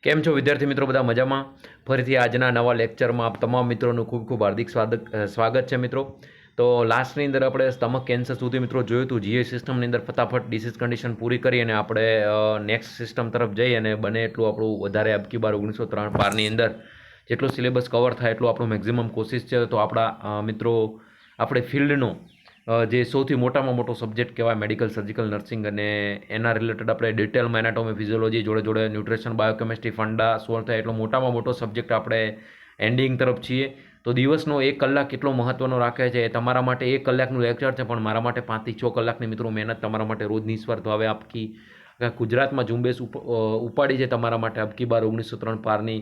કેમ છો વિદ્યાર્થી મિત્રો? બધા મજામાં? ફરીથી આજના નવા લેક્ચરમાં આપ તમામ મિત્રોનું ખૂબ ખૂબ હાર્દિક સ્વાગત છે મિત્રો. તો લાસ્ટની અંદર આપણે સ્ટમક કેન્સર સુધી મિત્રો જોયું હતું. જીઆઈ સિસ્ટમની અંદર ફટાફટ ડિસીઝ કન્ડિશન પૂરી કરી અને આપણે નેક્સ્ટ સિસ્ટમ તરફ જઈ અને બને એટલું આપણું વધારે અબકી બાર 1903 પારની અંદર જેટલું સિલેબસ કવર થાય એટલું આપણું મેક્ઝિમમ કોશિશ છે. તો આપણા મિત્રો આપણે ફિલ્ડનો જે સૌથી મોટામાં મોટો સબ્જેક્ટ કહેવાય મેડિકલ સર્જિકલ નર્સિંગ, અને એના રિલેટેડ આપણે ડિટેલમાં એનાટોમી ફિઝિયોલોજી જોડે ન્યુટ્રિશન બાયોકેમિસ્ટ્રી ફંડા સોલ્વ થાય એટલો મોટામાં મોટો સબ્જેક્ટ આપણે એન્ડિંગ તરફ છીએ. તો દિવસનો 1 કલાક કેટલો મહત્ત્વનો રાખે છે. તમારા માટે 1 કલાકનું લેક્ચર છે, પણ મારા માટે 5 થી 6 કલાકની મિત્રો મહેનત તમારા માટે રોજ નિસ્વાર્થ ભાવે આપકી ગુજરાતમાં ઝુંબેશ ઉપાડી છે તમારા માટે અબકી બાર 1903 પારની.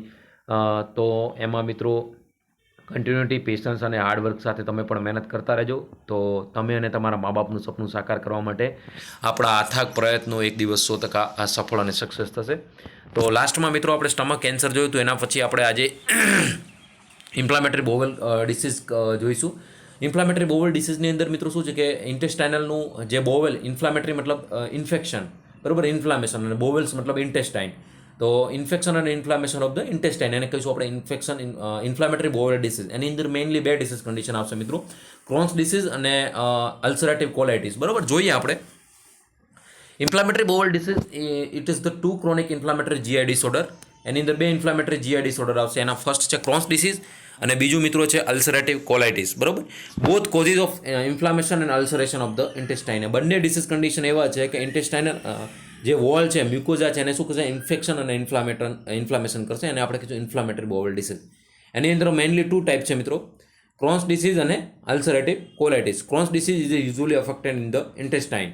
તો એમાં મિત્રો કન્ટિન્યુટી, પેશન્સ અને હાર્ડવર્ક સાથે તમે પણ મહેનત કરતા રહેજો. તો તમે અને તમારા મા બાપનું સપનું સાકાર કરવા માટે આપણા અથાગ પ્રયત્નો એક દિવસ 100% સફળ અને સક્સેસ થશે. તો લાસ્ટમાં મિત્રો આપણે સ્ટમક કેન્સર જોયું હતું. એના પછી આપણે આજે ઇન્ફ્લામેટરી બોવલ ડિસીઝ જોઈશું. ઇન્ફ્લામેટરી બોવલ ડિસીઝની અંદર મિત્રો શું છે કે ઇન્ટેસ્ટાઇનલનું જે બોવેલ, ઇન્ફ્લામેટરી મતલબ ઇન્ફેક્શન, બરાબર, ઇન્ફ્લામેશન, અને બોવેલ્સ મતલબ ઇન્ટેસ્ટાઇન. તો ઇન્ફેક્શન અને ઇન્ફ્લામેશન ઓફ ધ ઇન્ટેસ્ટાઇન એને કહીશું આપણે ઇન્ફેક્શન ઇન્ફ્લામેટરી બોવલ ડિસીઝ. એની અંદર મેઇનલી 2 ડિસીઝ કન્ડિશન આવશે મિત્રો, ક્રોન્સ ડિસીઝ અને અલ્સરેટિવ કોલાઇટિસ. બરાબર, જોઈએ આપણે inflammatory bowel disease. It is the 2 chronic inflammatory GI disorder. એની અંદર 2 ઇન્ફ્લામેટરી જીઆઈ ડિસઓર્ડર આવશે. એના ફર્સ્ટ છે ક્રોન્સ ડિસીઝ અને બીજું મિત્રો છે અલ્સરેટિવ કોલાઇટિસ. બરાબર, both causes of inflammation and ulceration of the intestine. બંને ડિસીઝ કન્ડિશન એવા છે કે ઇન્ટેસ્ટાઇનલ જે વોલ છે, મ્યુકોઝા છે, એને શું કરશે? ઇન્ફેક્શન અને ઇન્ફ્લામેશન કરશે. અને આપણે કહીશું ઇન્ફ્લામેટરી બોવલ ડિસીઝ. એની અંદર મેઇનલી 2 ટાઈપ છે મિત્રો, ક્રોન્સ ડિસીઝ અને ulcerative colitis. Crohn's disease is usually affected in the intestine.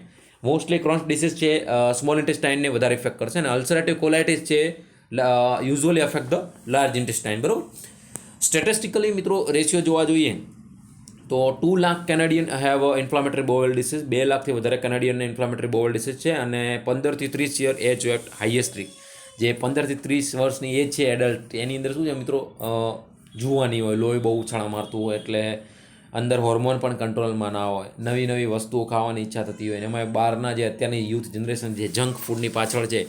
Mostly Crohn's disease છે સ્મોલ ઇન્ટેસ્ટાઇનને વધારે ઇફેક્ટ કરશે, અને અલ્સરેટિવ કોલાઇટિસ છે usually affect the large intestine. બરાબર, સ્ટેટિસ્ટિકલી મિત્રો રેશિયો જોવા જોઈએ તો 2 lakh Canadian have inflammatory bowel disease. 2 લાખથી વધારે કેનેડિયનને ઇન્ફ્લામેટરી બોવલ ડિસીઝ છે. અને 15 થી 30 યર એજ એટ હાઈએસ્ટ રીક. જે 15 થી 30 વર્ષની એજ છે એડલ્ટ, એની અંદર શું છે મિત્રો, જુવાની હોય, લોહી બહુ ઉછાળા મારતું હોય, એટલે અંદર હોર્મોન પણ કંટ્રોલમાં ના હોય, નવી નવી વસ્તુઓ ખાવાની ઈચ્છા થતી હોય. એમાં બહારના જે અત્યારની યુથ જનરેશન જે જંક ફૂડની પાછળ છે,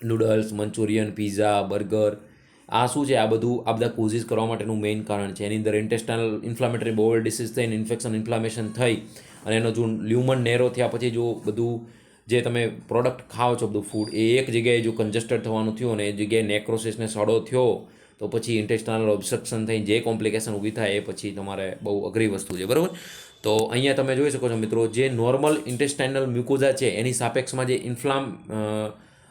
નૂડલ્સ, મંચુરિયન, પીઝા, બર્ગર, આ શું છે? આ બધા કોઝિસ કરવા માટેનું મેઇન કારણ છે. એની અંદર ઇન્ટેસ્ટાઇનલ ઇન્ફ્લામેટરી બોવલ ડિસીઝ થઈને ઇન્ફેક્શન ઇન્ફ્લામેશન થઈ અને એનો જો લ્યુમન નેરો થયા પછી જો બધું જે તમે પ્રોડક્ટ ખાઓ છો, બધું ફૂડ, એ એક જગ્યાએ જો કન્જસ્ટેડ થવાનું થયું અને એ જગ્યાએ નેક્રોસિસને સડો થયો, તો પછી ઇન્ટેસ્ટાઇનલ ઓબ્સ્ટ્રક્શન થઈ જે કોમ્પ્લિકેશન ઊભી થાય એ પછી તમારે બહુ અઘરી વસ્તુ છે. બરાબર, તો અહીંયા તમે જોઈ શકો છો મિત્રો, જે નોર્મલ ઇન્ટેસ્ટાઇનલ મ્યુકોઝા છે એની સાપેક્ષમાં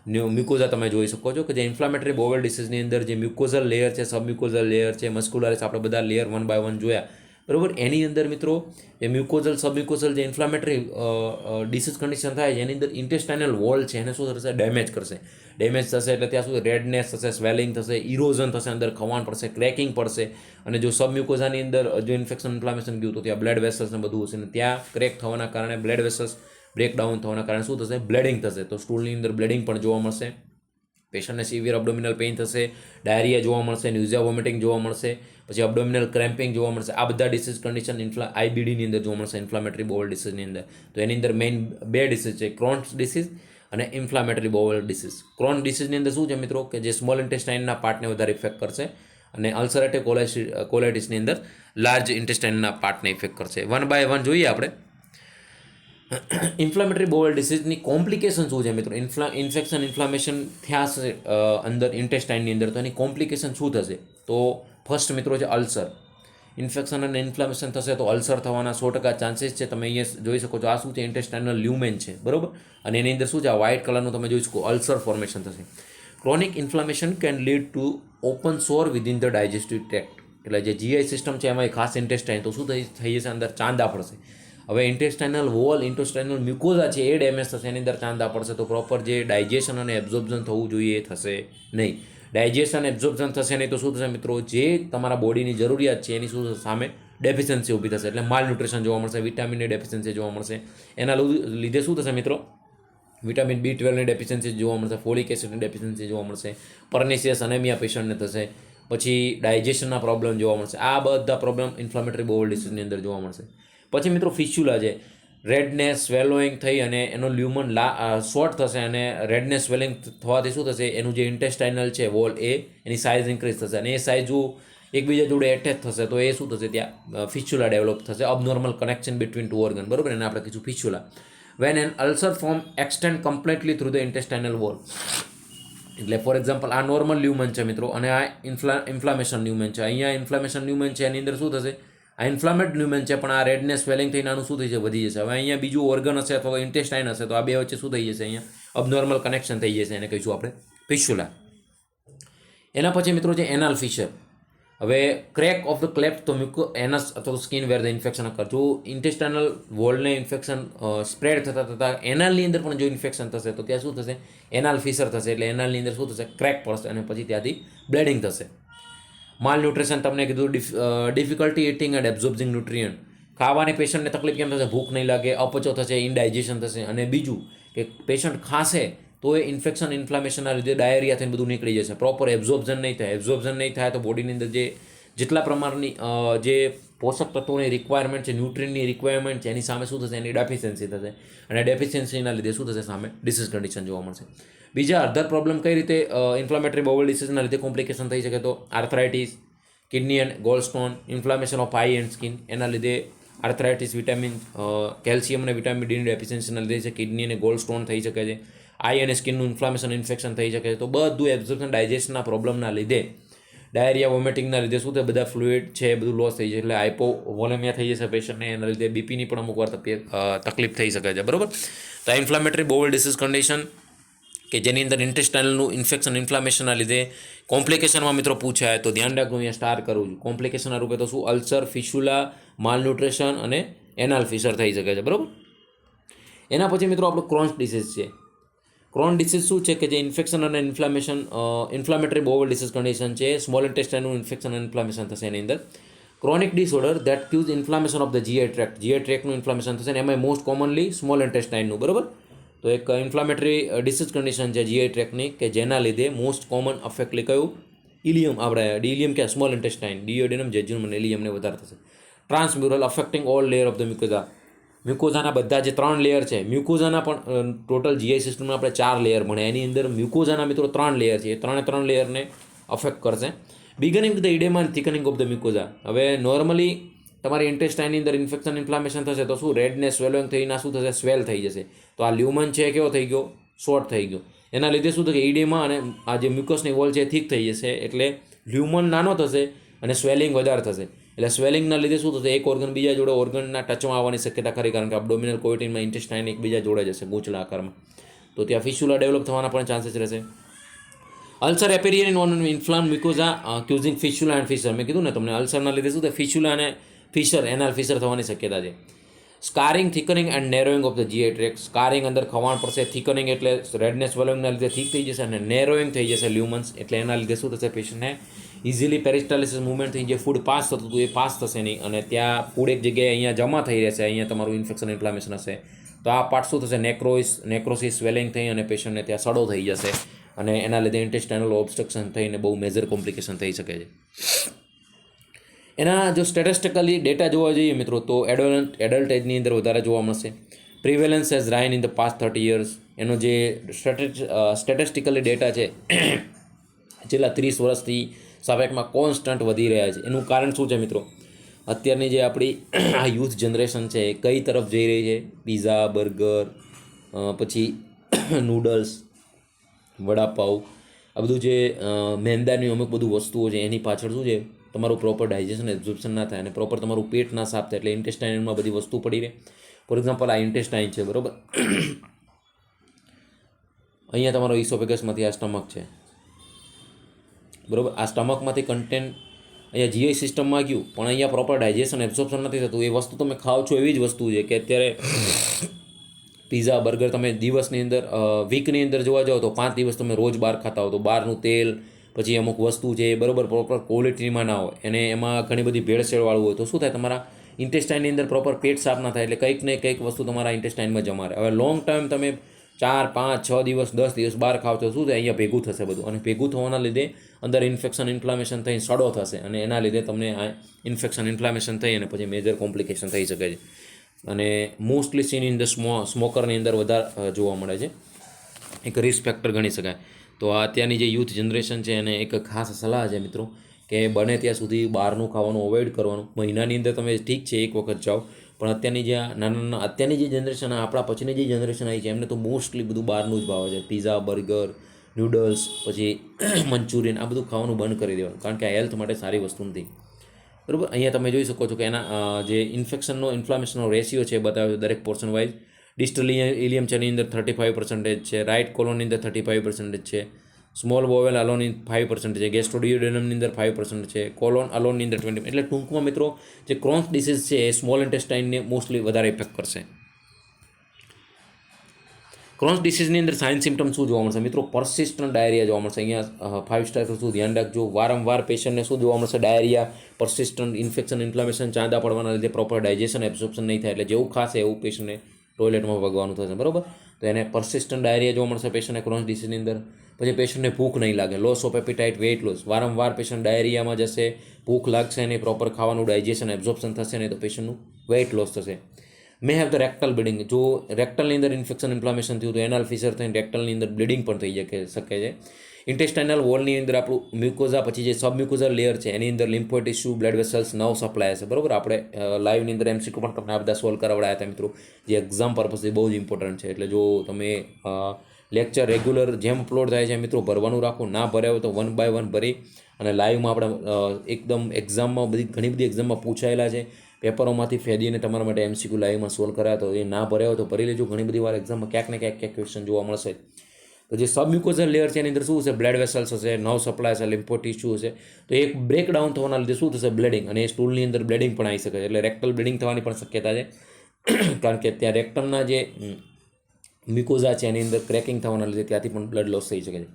જે મ્યુકોઝા તમે જોઈ શકો છો કે જે ઇન્ફ્લામેટરી બોવલ ડિસીઝની અંદર જે મ્યુકોઝલ લેયર છે, સબમ્યુકોઝલ લેયર છે, મસ્ક્યુલરિસ, આપણે બધા લેયર 1 બાય 1 જોયા. બરાબર, એની અંદર મિત્રો એ મ્યુકોઝલ સબમ્યુકોઝલ જે ઇન્ફ્લામેટરી ડિસીઝ કન્ડિશન થાય છે એની અંદર ઇન્ટેસ્ટાઇનલ વોલ છે એને શું થશે? ડેમેજ કરશે. ડેમેજ થશે એટલે ત્યાં સુધી રેડનેસ થશે, સ્વેલિંગ થશે, ઇરોઝન થશે, અંદર ખવાણ પડશે, ક્રેકિંગ પડશે. અને જો સબમ્યુકોઝાની અંદર જો ઇન્ફેક્શન ઇન્ફ્લામેશન ગયું તો ત્યાં બ્લડ વેસલ્સ ને બધું હશે, ને ત્યાં ક્રેક થવાના કારણે બ્લડ વેસલ્સ બ્રેકડાઉન થવાના કારણે શું થશે? બ્લીડિંગ થશે. તો સ્ટૂલની અંદર બ્લીડિંગ પણ જોવા મળશે. પેશન્ટને સિવિયર અબડોમિનલ પેઇન થશે, ડાયરિયા જોવા મળશે, ન્યુઝિયા વોમિટિંગ જોવા મળશે, પછી અબડોમિનલ ક્રેમ્પિંગ જોવા મળશે. આ બધા ડિસીઝ કન્ડિશન આઈબીડીની અંદર જોવા મળશે, ઇન્ફ્લામેટરી બોવલ ડિસીઝની અંદર. તો એની અંદર મેઇન 2 ડિસીઝ છે, ક્રોન્સ ડિસીઝ અને ઇન્ફ્લામેટરી બોવલ ડિસીઝ. ક્રોન્સ ડિસીઝની અંદર શું છે મિત્રો કે જે સ્મોલ ઇન્ટેસ્ટાઇનના પાર્ટને વધારે ઇફેક્ટ કરશે, અને અલ્સરેટિવ કોલાઇટિસની અંદર લાર્જ ઇન્ટેસ્ટાઇનના પાર્ટને ઇફેક્ટ કરશે. 1 બાય 1 જોઈએ આપણે. ઇન્ફ્લામેટરી બોવલ ડિસીઝની કોમ્પ્લિકેશન શું છે મિત્રો? ઇન્ફેક્શન ઇન્ફ્લામેશન થયા છે અંદર ઇન્ટેસ્ટાઇનની અંદર, તો એની કોમ્પ્લિકેશન શું થશે? તો ફર્સ્ટ મિત્રો છે અલ્સર. ઇન્ફેક્શન અને ઇન્ફ્લામેશન થશે તો અલ્સર થવાના 100% ચાન્સીસ છે. તમે અહીંયા જોઈ શકો છો, આ શું છે? ઇન્ટેસ્ટાઇનલ લ્યુમેન છે. બરાબર, અને એની અંદર શું છે? આ વ્હાઇટ કલરનું તમે જોઈ શકો, અલ્સર ફોર્મેશન થશે. Chronic inflammation can lead to open સોર વિધિન ધ ડાયજેસ્ટિવ ટ્રેક્ટ. એટલે જે જીઆઈ સિસ્ટમ છે એમાં ખાસ ઇન્ટેસ્ટાઇન, તો શું થઈ જશે? અંદર ચાંદા પડશે. હવે ઇન્ટેસ્ટાઇનલ વોલ, ઇન્ટેસ્ટાઇનલ મ્યુકોઝા છે એ ડેમેજ થશે, એની અંદર ચાંદા પડશે, તો પ્રોપર જે ડાયજેશન અને એબ્ઝોર્પ્શન થવું જોઈએ એ થશે નહીં. ડાયજેશન એબ્ઝોર્પ્શન થશે નહીં તો શું થશે મિત્રો? જે તમારા બોડીની જરૂરિયાત છે એની શું સામે ડેફિશિયન્સી ઊભી થશે, એટલે માલ ન્યુટ્રિશન જોવા મળશે, વિટામિનની ડેફિશિયન્સી જોવા મળશે. એના લીધે શું થશે મિત્રો? વિટામિન B12ની ડેફિશિયન્સી જોવા મળશે, ફોલિક એસિડની ડેફિશિયન્સી જોવા મળશે, પર્નિશિયસ અનેમિયા પેશન્ટને થશે, પછી ડાયજેશનના પ્રોબ્લેમ જોવા મળશે. આ બધા પ્રોબ્લેમ ઇન્ફ્લામેટરી બોવલ ડિસીઝની અંદર જોવા મળશે. પછી મિત્રો ફિસ્ચ્યુલા છે. રેડનેસ સ્વેલોઈંગ થઈ અને એનો લ્યુમન શોર્ટ થશે અને રેડનેસ સ્વેલિંગ થવાથી શું થશે, એનું જે ઇન્ટેસ્ટાઇનલ છે વોલ એની સાઇઝ ઇન્ક્રીઝ થશે અને એ સાઇઝ જો એકબીજા જોડે એટેચ થશે તો એ શું થશે, ત્યાં ફિસ્ચ્યુલા ડેવલપ થશે, abnormal connection between two organ, બરોબર, એને આપણે કહીશું fistula. When an ulcer form extend completely through the intestinal wall. એટલે ફોર એક્ઝામ્પલ આ નોર્મલ લ્યુમન છે મિત્રો અને આ ઇન્ફ્લામેશન લ્યુમન છે. અહીંયા ઇન્ફ્લામેશન લ્યુમન છે એની અંદર શું થશે, આ ઇન્ફ્લામેડ લ્યુમન છે પણ આ રેડનેસ સ્વેલિંગ થઈને આનું શું થઈ જશે, વધી જશે. હવે અહીંયા બીજું ઓર્ગન હશે અથવા તો ઇન્ટેસ્ટાઇન હશે તો આ બે વચ્ચે શું થઈ જશે, અહીંયા અબનોર્મલ કનેક્શન થઈ જશે, એને કહીશું આપણે ફિસ્ચ્યુલા. એના પછી મિત્રો છે એનાલ ફિશર. હવે ક્રેક ઓફ ધ ક્લેફ્ટ તો એનસ અથવા તો skin where the infection occur. જો ઇન્ટેસ્ટાઇનલ વોલને ઇન્ફેક્શન સ્પ્રેડ થતાં એનાલની અંદર પણ જો ઇન્ફેક્શન થશે તો ત્યાં શું થશે, એનાલ ફિશર થશે. એટલે એનાલની અંદર શું થશે, ક્રેક પડશે અને પછી ત્યાંથી બ્લીડિંગ થશે. માલ ન્યુટ્રિશન તમને કીધું, ડિફિકલ્ટી ઇટિંગ એન્ડ એબ્ઝોર્બિંગ ન્યુટ્રિયન્ટ. ખાવાની પેશન્ટને તકલીફ કેમ થશે, ભૂખ નહીં લાગે, અપચો થશે, ઇનડાઇજેશન થશે. અને બીજું કે પેશન્ટ ખાશે તો એ ઇન્ફેક્શન ઇન્ફ્લામેશનના લીધે ડાયરિયા થઈને બધું નીકળી જશે. પ્રોપર એબ્ઝોર્બન નહીં થાય. એબ્ઝોર્બન નહીં થાય તો બોડીની અંદર જેટલા પ્રમાણની જે પોષક તત્વોની રિક્વાયરમેન્ટ છે, ન્યુટ્રિયનની રિક્વાયરમેન્ટ છે, એની સામે શું થશે, એની ડેફિશિયન્સી થશે અને ડેફિશિયન્સીના લીધે શું થશે, સામે ડિસીઝ કન્ડિશન જોવા મળશે. બીજા અધર પ્રોબ્લેમ કઈ રીતે ઇન્ફ્લામેટરી બાઉલ ડિસીઝના લીધે કોમ્પ્લિકેશન થઈ શકે, તો arthritis, kidney and gallstone, inflammation of eye and skin. એના લીધે આર્થરાઇટિસ, વિટામિન કેલ્શિયમ અને વિટામિન ડીની ડેફિશિયન્સીના લીધે છે, કિડની અને ગોલસ્ટોન થઈ શકે છે, આઈ અને સ્કિનનું ઇન્ફ્લામેશન ઇન્ફેક્શન થઈ શકે છે. તો બધું એબ્ઝોર્પ્શન ડાયજેશનના પ્રોબ્લેમના લીધે, ડાયરિયા વોમિટિંગના લીધે શું થાય, બધા ફ્લુઇડ છે બધું લોસ થઈ જાય, એટલે હાઇપોવોલેમિયા થઈ જશે પેશન્ટને. એના લીધે બીપીની પણ અમુક વાર તકલીફ થઈ શકે છે, બરાબર. તો આ ઇન્ફ્લામેટરી બાઉલ ડિસીઝ કન્ડિશન કે જેની અંદર ઇન્ટેસ્ટાઇનલનું ઇન્ફેક્શન ઇન્ફ્લામેશનના લીધે કોમ્પ્લિકેશનમાં મિત્રો પૂછાય તો ધ્યાન રાખવું, અહીંયા સ્ટાર કરવું છું. કોમ્પ્લિકેશનના રૂપે તો શું, અલ્સર, ફિસ્ચ્યુલા, માલન્યુટ્રિશન અને એનાલ ફિશર થઈ શકે છે, બરાબર. એના પછી મિત્રો આપણું ક્રોન્સ ડિસીઝ છે. ક્રોન ડિસીઝ શું છે કે જે ઇન્ફેક્શન અને ઇન્ફ્લામેટરી બાઉલ ડિસીઝ કન્ડિશન છે. સ્મોલ ઇન્ટેસ્ટાઇનનું ઇન્ફેક્શન અને ઇન્ફ્લામેશન થશે એની અંદર. Chronic disorder that cause inflammation of the GI tract. GI ટ્રેક્ટનું ઇન્ફ્લામેશન થશે અને એમાં મોસ્ટ કોમનલી સ્મોલ ઇન્ટેસ્ટાઇનનું, બરાબર. તો એક ઇન્ફ્લામેટરી ડિસીઝ કન્ડિશન છે જીઆઈ ટ્રેક્ટની કે જેના લીધે મોસ્ટ કોમન અફેક્ટલી કયું, ઇલિયમ, આપણે ડિલિયમ કે સ્મોલ ઇન્ટેસ્ટાઇન, ડિયોડિનમ, જેજ્યુનમ અને ઇલિયમને વધારે થશે. Transmural affecting all layer of the mucosa. મ્યુકોઝાના બધા જે 3 લેયર છે, મ્યુકોઝાના પણ ટોટલ જીઆઈ સિસ્ટમમાં આપણે 4 લેયર ભણે, એની અંદર મ્યુકોઝાના મિત્રો 3 લેયર છે. એ 3 લેયરને અફેક્ટ કરશે. Beginning with the edema and thickening of the mucosa. હવે નોર્મલી તમારી ઇન્ટેસ્ટાઇનની અંદર ઇન્ફેક્શન ઇન્ફ્લામેશન થશે તો શું, રેડનેસ સ્વેલોઈંગ થઈને શું થશે, સ્વેલ થઈ જશે. તો આ લ્યુમન છે કેવો થઈ ગયો, શોર્ટ થઈ ગયો. એના લીધે શું થશે, ઇડેમા અને આ જે મ્યુકસની વોલ છે થીક થઈ જશે. એટલે લ્યુમન નાનો થશે અને સ્વેલિંગ વધારે થશે. એટલે સ્વેલિંગના લીધે શું થશે, એક ઓર્ગન બીજા જોડે ઓર્ગનના ટચમાં આવવાની શક્યતા ખરી, કારણ કે અબડોમિનલ કોઇટિનમાં ઇન્ટેસ્ટાઇન એકબીજા જોડે જશે ગૂંચલા આકારમાં. તો ત્યાં ફિસ્ચ્યુલા ડેવલપ થવાના પણ ચાન્સીસ રહેશે. Ulcer appearing on inflamed mucosa causing fistula and fissure. મેં કીધું ને તમને, અલ્સરના લીધે શું થાય, ફિસ્ચ્યુલા અને ફિશર, એનાલ ફિશર થવાની શક્યતા છે. Scarring, thickening and narrowing of the GI tract. Scarring અંદર ખવાણ પડશે, થિકનિંગ એટલે રેડનેસ સ્વેલોઈંગના લીધે થીક થઈ જશે અને નેરોઈંગ થઈ જશે લ્યુમન્સ. એટલે એના લીધે શું થશે, પેશન્ટને ઇઝીલી પેરિસ્ટાલિસિસ મુવમેન્ટથી જે ફૂડ પાસ થતું હતું એ પાસ થશે નહીં અને ત્યાં ફૂડ એક જગ્યાએ અહીંયા જમા થઈ રહેશે, અહીંયા તમારું ઇન્ફેક્શન ઇન્ફ્લામેશન હશે. તો આ પાર્ટ શું થશે, નેક્રોસિસ સ્વેલિંગ થઈ અને પેશન્ટને ત્યાં સડો થઈ જશે અને એના લીધે ઇન્ટેસ્ટાઇનલ ઓબ્સ્ટ્રક્શન થઈને બહુ મેજર કોમ્પ્લિકેશન થઈ શકે છે. એના જો સ્ટેટિસ્ટિકલી ડેટા જોવા જઈએ મિત્રો તો એડલ્ટ એજની અંદર વધારે જોવા મળશે. Prevalence has risen in the past 30 years. એનો જે સ્ટેટિસ્ટિકલી ડેટા છે છેલ્લા 30 વર્ષથી સાપેક્ષમાં કોન્સ્ટન્ટ વધી રહ્યા છે. એનું કારણ શું છે મિત્રો, અત્યારની જે આપણી આ યુથ જનરેશન છે એ કઈ તરફ જઈ રહી છે, પીઝા, બર્ગર, પછી નૂડલ્સ, વડાપાઉં, આ બધું જે મેંદાની અમુક બધું વસ્તુઓ છે એની પાછળ શું છે, તમારું પ્રોપર ડાયજેશન એબ્ઝોર્પ્શન ના થાય અને પ્રોપર તમારું પેટ ના સાફ થાય એટલે ઇન્ટેસ્ટાઇનમાં બધી વસ્તુ પડી રહે. ફોર એક્ઝામ્પલ આ ઇન્ટેસ્ટાઇન છે, બરાબર, અહીંયા તમારો ઇસોફેગસમાંથી આ સ્ટમક છે, બરાબર. આ સ્ટમકમાંથી કન્ટેન્ટ અહીંયા જીઆઈ સિસ્ટમમાં ગયું પણ અહીંયા પ્રોપર ડાયજેશન એબ્ઝોર્પ્શન નથી થતું. એ વસ્તુ તમે ખાઓ છો એવી જ વસ્તુ છે કે અત્યારે પીઝા, બર્ગર તમે દિવસની અંદર વીકની અંદર જોવા જાઓ તો 5 દિવસ તમે રોજ બહાર ખાતા હો તો બહારનું તેલ, પછી અમુક વસ્તુ છે એ બરાબર પ્રોપર ક્વોલિટીમાં ના હોય અને એમાં ઘણી બધી ભેળસેળવાળું હોય તો શું થાય, તમારા ઇન્ટેસ્ટાઇનની અંદર પ્રોપર પેટ સાફ ના થાય એટલે કંઈક ને કંઈક વસ્તુ તમારા ઇન્ટેસ્ટાઇનમાં જમા રહે. હવે લોંગ ટાઈમ તમે 4, 5, 6 દિવસ, 10 દિવસ બહાર ખાવ તો શું થાય, અહીંયા ભેગું થશે બધું અને ભેગું થવાના લીધે અંદર ઇન્ફેક્શન ઇન્ફ્લામેશન થઈ સડો થશે અને એના લીધે તમને આ ઇન્ફેક્શન ઇન્ફ્લામેશન થઈ અને પછી મેજર કોમ્પ્લિકેશન થઈ શકે છે. અને મોસ્ટલી સીન ઇન ધ સ્મોકરની અંદર વધારે જોવા મળે છે. એક રિસ્ક ફેક્ટર ગણી શકાય. તો આ અત્યારની જે યુથ જનરેશન છે એને એક ખાસ સલાહ છે મિત્રો કે બને ત્યાં સુધી બહારનું ખાવાનું અવોઇડ કરવાનું. મહિનાની અંદર તમે ઠીક છે એક વખત જાઓ, પણ અત્યારની જે નાના અત્યારની જે જનરેશન આપણા પછીની જે જનરેશન આવી છે એમને તો મોસ્ટલી બધું બહારનું જ ભાવે છે. પીઝા, બર્ગર, નૂડલ્સ, પછી મંચુરિયન, આ બધું ખાવાનું બંધ કરી દેવાનું, કારણ કે આ હેલ્થ માટે સારી વસ્તુ નથી. બરાબર. અહીંયા તમે જોઈ શકો છો કે એના જે ઇન્ફ્લામેશનનો રેશિયો છે બતાવ્યો દરેક પોર્શન વાઇઝ. ડિસ્ટલ ઇલિયમ છે એની અંદર 35% છે, રાઇટ કોલોનની અંદર 35% છે, સ્મોલ બોવેલ અલોન 5% છે, ગેસ્ટ્રોડિયોડેનમની અંદર 5% છે, કોલોન અલોનની અંદર 20%. એટલે ટૂંકમાં મિત્રો જે ક્રોન્સ ડિસીઝ છે એ સ્મોલ ઇન્ટેસ્ટાઇનને મોસ્ટલી વધારે ઇફેક્ટ કરશે. ક્રોન્સ ડિસીઝની અંદર સાઇન સિમ્ટમ શું જોવા મળશે મિત્રો? પરસિસ્ટન્ટ ડાયરિયા જોવા મળશે. અહીંયા 5 સ્ટાર શું ધ્યાન રાખજો, વારંવાર પેશન્ટને શું જોવા મળશે? ડાયરિયા, પરસિસ્ટન્ટ ઇન્ફેક્શન, ઇન્ફ્લામેશન, ચાંદા પડવાના લીધે પ્રોપર ડાયજેશન એબ્સોર્પ્શન નહીં થાય, એટલે જેવું ખાશે એવું પેશન્ટને ટોયલેટમાં ભગવાનું થશે. બરાબર. તો એને પરસિસ્ટન્ટ ડાયરિયા જોવા મળશે પેશન્ટને ક્રોન્સ ડિસીઝની અંદર. પછી પેશન્ટને ભૂખ નહીં લાગે, લોસ ઓફ એપિટાઇટ, વેઇટ લોસ. વારંવાર પેશન્ટ ડાયરિયામાં જશે, ભૂખ લાગશે નહીં, પ્રોપર ખાવાનું ડાયજેશન એબ્સોર્પ્શન થશે નહીં, તો પેશન્ટનું વેઇટ લોસ થશે. મે હેવ ધ રેક્ટલ બ્લીડિંગ. જો રેક્ટલની અંદર ઇન્ફેક્શન ઇન્ફ્લામેશન થયું તો એનાલ ફિશર થઈને રેક્ટલની અંદર બ્લીડિંગ પણ થઈ શકે છે. ઇન્ટેસ્ટાઇનલ વોલની અંદર આપણું મ્યુકોઝા, પછી જે સબમ્યુકોઝલ લેયર છે એની અંદર lympho tissue, blood vessels, nerve supply છે. બરાબર. આપણે લાઈવની અંદર એમસીક્યુ પણ તમને આ બધા સોલ્વ કરાવડાયા હતા મિત્રો, જે એક્ઝામ પર્પઝથી બહુ જ ઇમ્પોર્ટન્ટ છે. એટલે જો તમે લેક્ચર રેગ્યુલર જેમ અપલોડ થાય છે મિત્રો ભરવાનું રાખો, ના ભર્યા હોય તો 1 by 1 ભરી અને લાઈવમાં આપણે એકદમ એક્ઝામમાં ઘણી બધી એક્ઝામમાં પૂછાયેલા છે, પેપરોમાંથી ફેદીને તમારા માટે એમસીક્યુ લાઈવમાં સોલ્વ કરાયા, તો એ ના ભર્યા હોય તો ભરી લેજો. ઘણી બધી વાર એક્ઝામમાં ક્યાંક ને ક્યાંક ક્વેશ્ચન જોવા મળશે. તો જે સબમ્યુકોઝલ લેયર છે એની અંદર શું હશે? બ્લડ વેસલ્સ હશે, નર્વ સપ્લાય હશે, લિમ્ફો ટિશ્યુ હશે. તો એક બ્રેકડાઉન થવાના લીધે શું થશે? બ્લીડિંગ. અને એ સ્ટૂલની અંદર બ્લીડિંગ પણ આવી શકે છે, એટલે રેક્ટલ બ્લીડિંગ થવાની પણ શક્યતા છે. કારણ કે ત્યાં રેક્ટલના જે મ્યુકોઝા છે એની અંદર ક્રેકિંગ થવાના લીધે ત્યાંથી પણ બ્લડ લોસ થઈ શકે છે.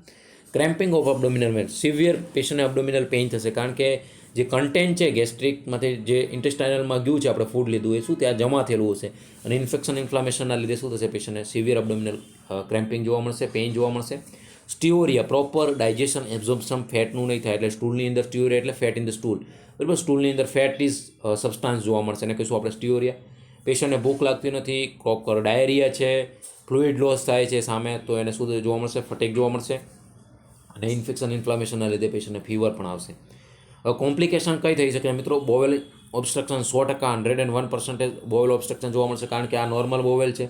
ક્રેમ્પિંગ ઓફ અબડોમિનલ વેન, સિવિયર પેશન્ટને અબડોમિનલ પેઇન થશે, કારણ કે જે કન્ટેન્ટ છે ગેસ્ટ્રિકમાંથી જે ઇન્ટેસ્ટાઇનલમાં ગયું છે, આપણે ફૂડ લીધું એ શું ત્યાં જમા થયેલું હશે, અને ઇન્ફેક્શન ઇન્ફ્લામેશનના લીધે શું થશે? પેશન્ટને સિવિયર અબડોમિનલ ક્રેમ્પિંગ જોવા મળશે, પેઇન જોવા મળશે. સ્ટીઓરિયા, પ્રોપર ડાયજેશન એબ્ઝોર્પ્શન ફેટનું નહીં થાય, એટલે સ્ટૂલની અંદર સ્ટીઓરિયા એટલે ફેટ ઇન ધ સ્ટૂલ. બરાબર. સ્ટૂલની અંદર ફેટ ઇઝ સબસ્ટાન્સ જોવા મળશે, એને કહીશું આપણે સ્ટીઓરિયા. પેશન્ટને ભૂખ લાગતી નથી, પ્રોપર ડાયરિયા છે, ફ્લુઇડ લોસ થાય છે સામે, તો એને શું જોવા મળશે? ફટેક જોવા મળશે. અને ઇન્ફેક્શન ઇન્ફ્લામેશનના લીધે પેશન્ટને ફીવર પણ આવશે. હવે કોમ્પ્લિકેશન કઈ થઈ શકે મિત્રો? બોવેલ ઓબ્સ્ટ્રક્શન 100%, 101% બોવેલ ઓબ્સ્ટ્રક્શન જોવા મળશે, કારણ કે આ નોર્મલ બોવેલ છે.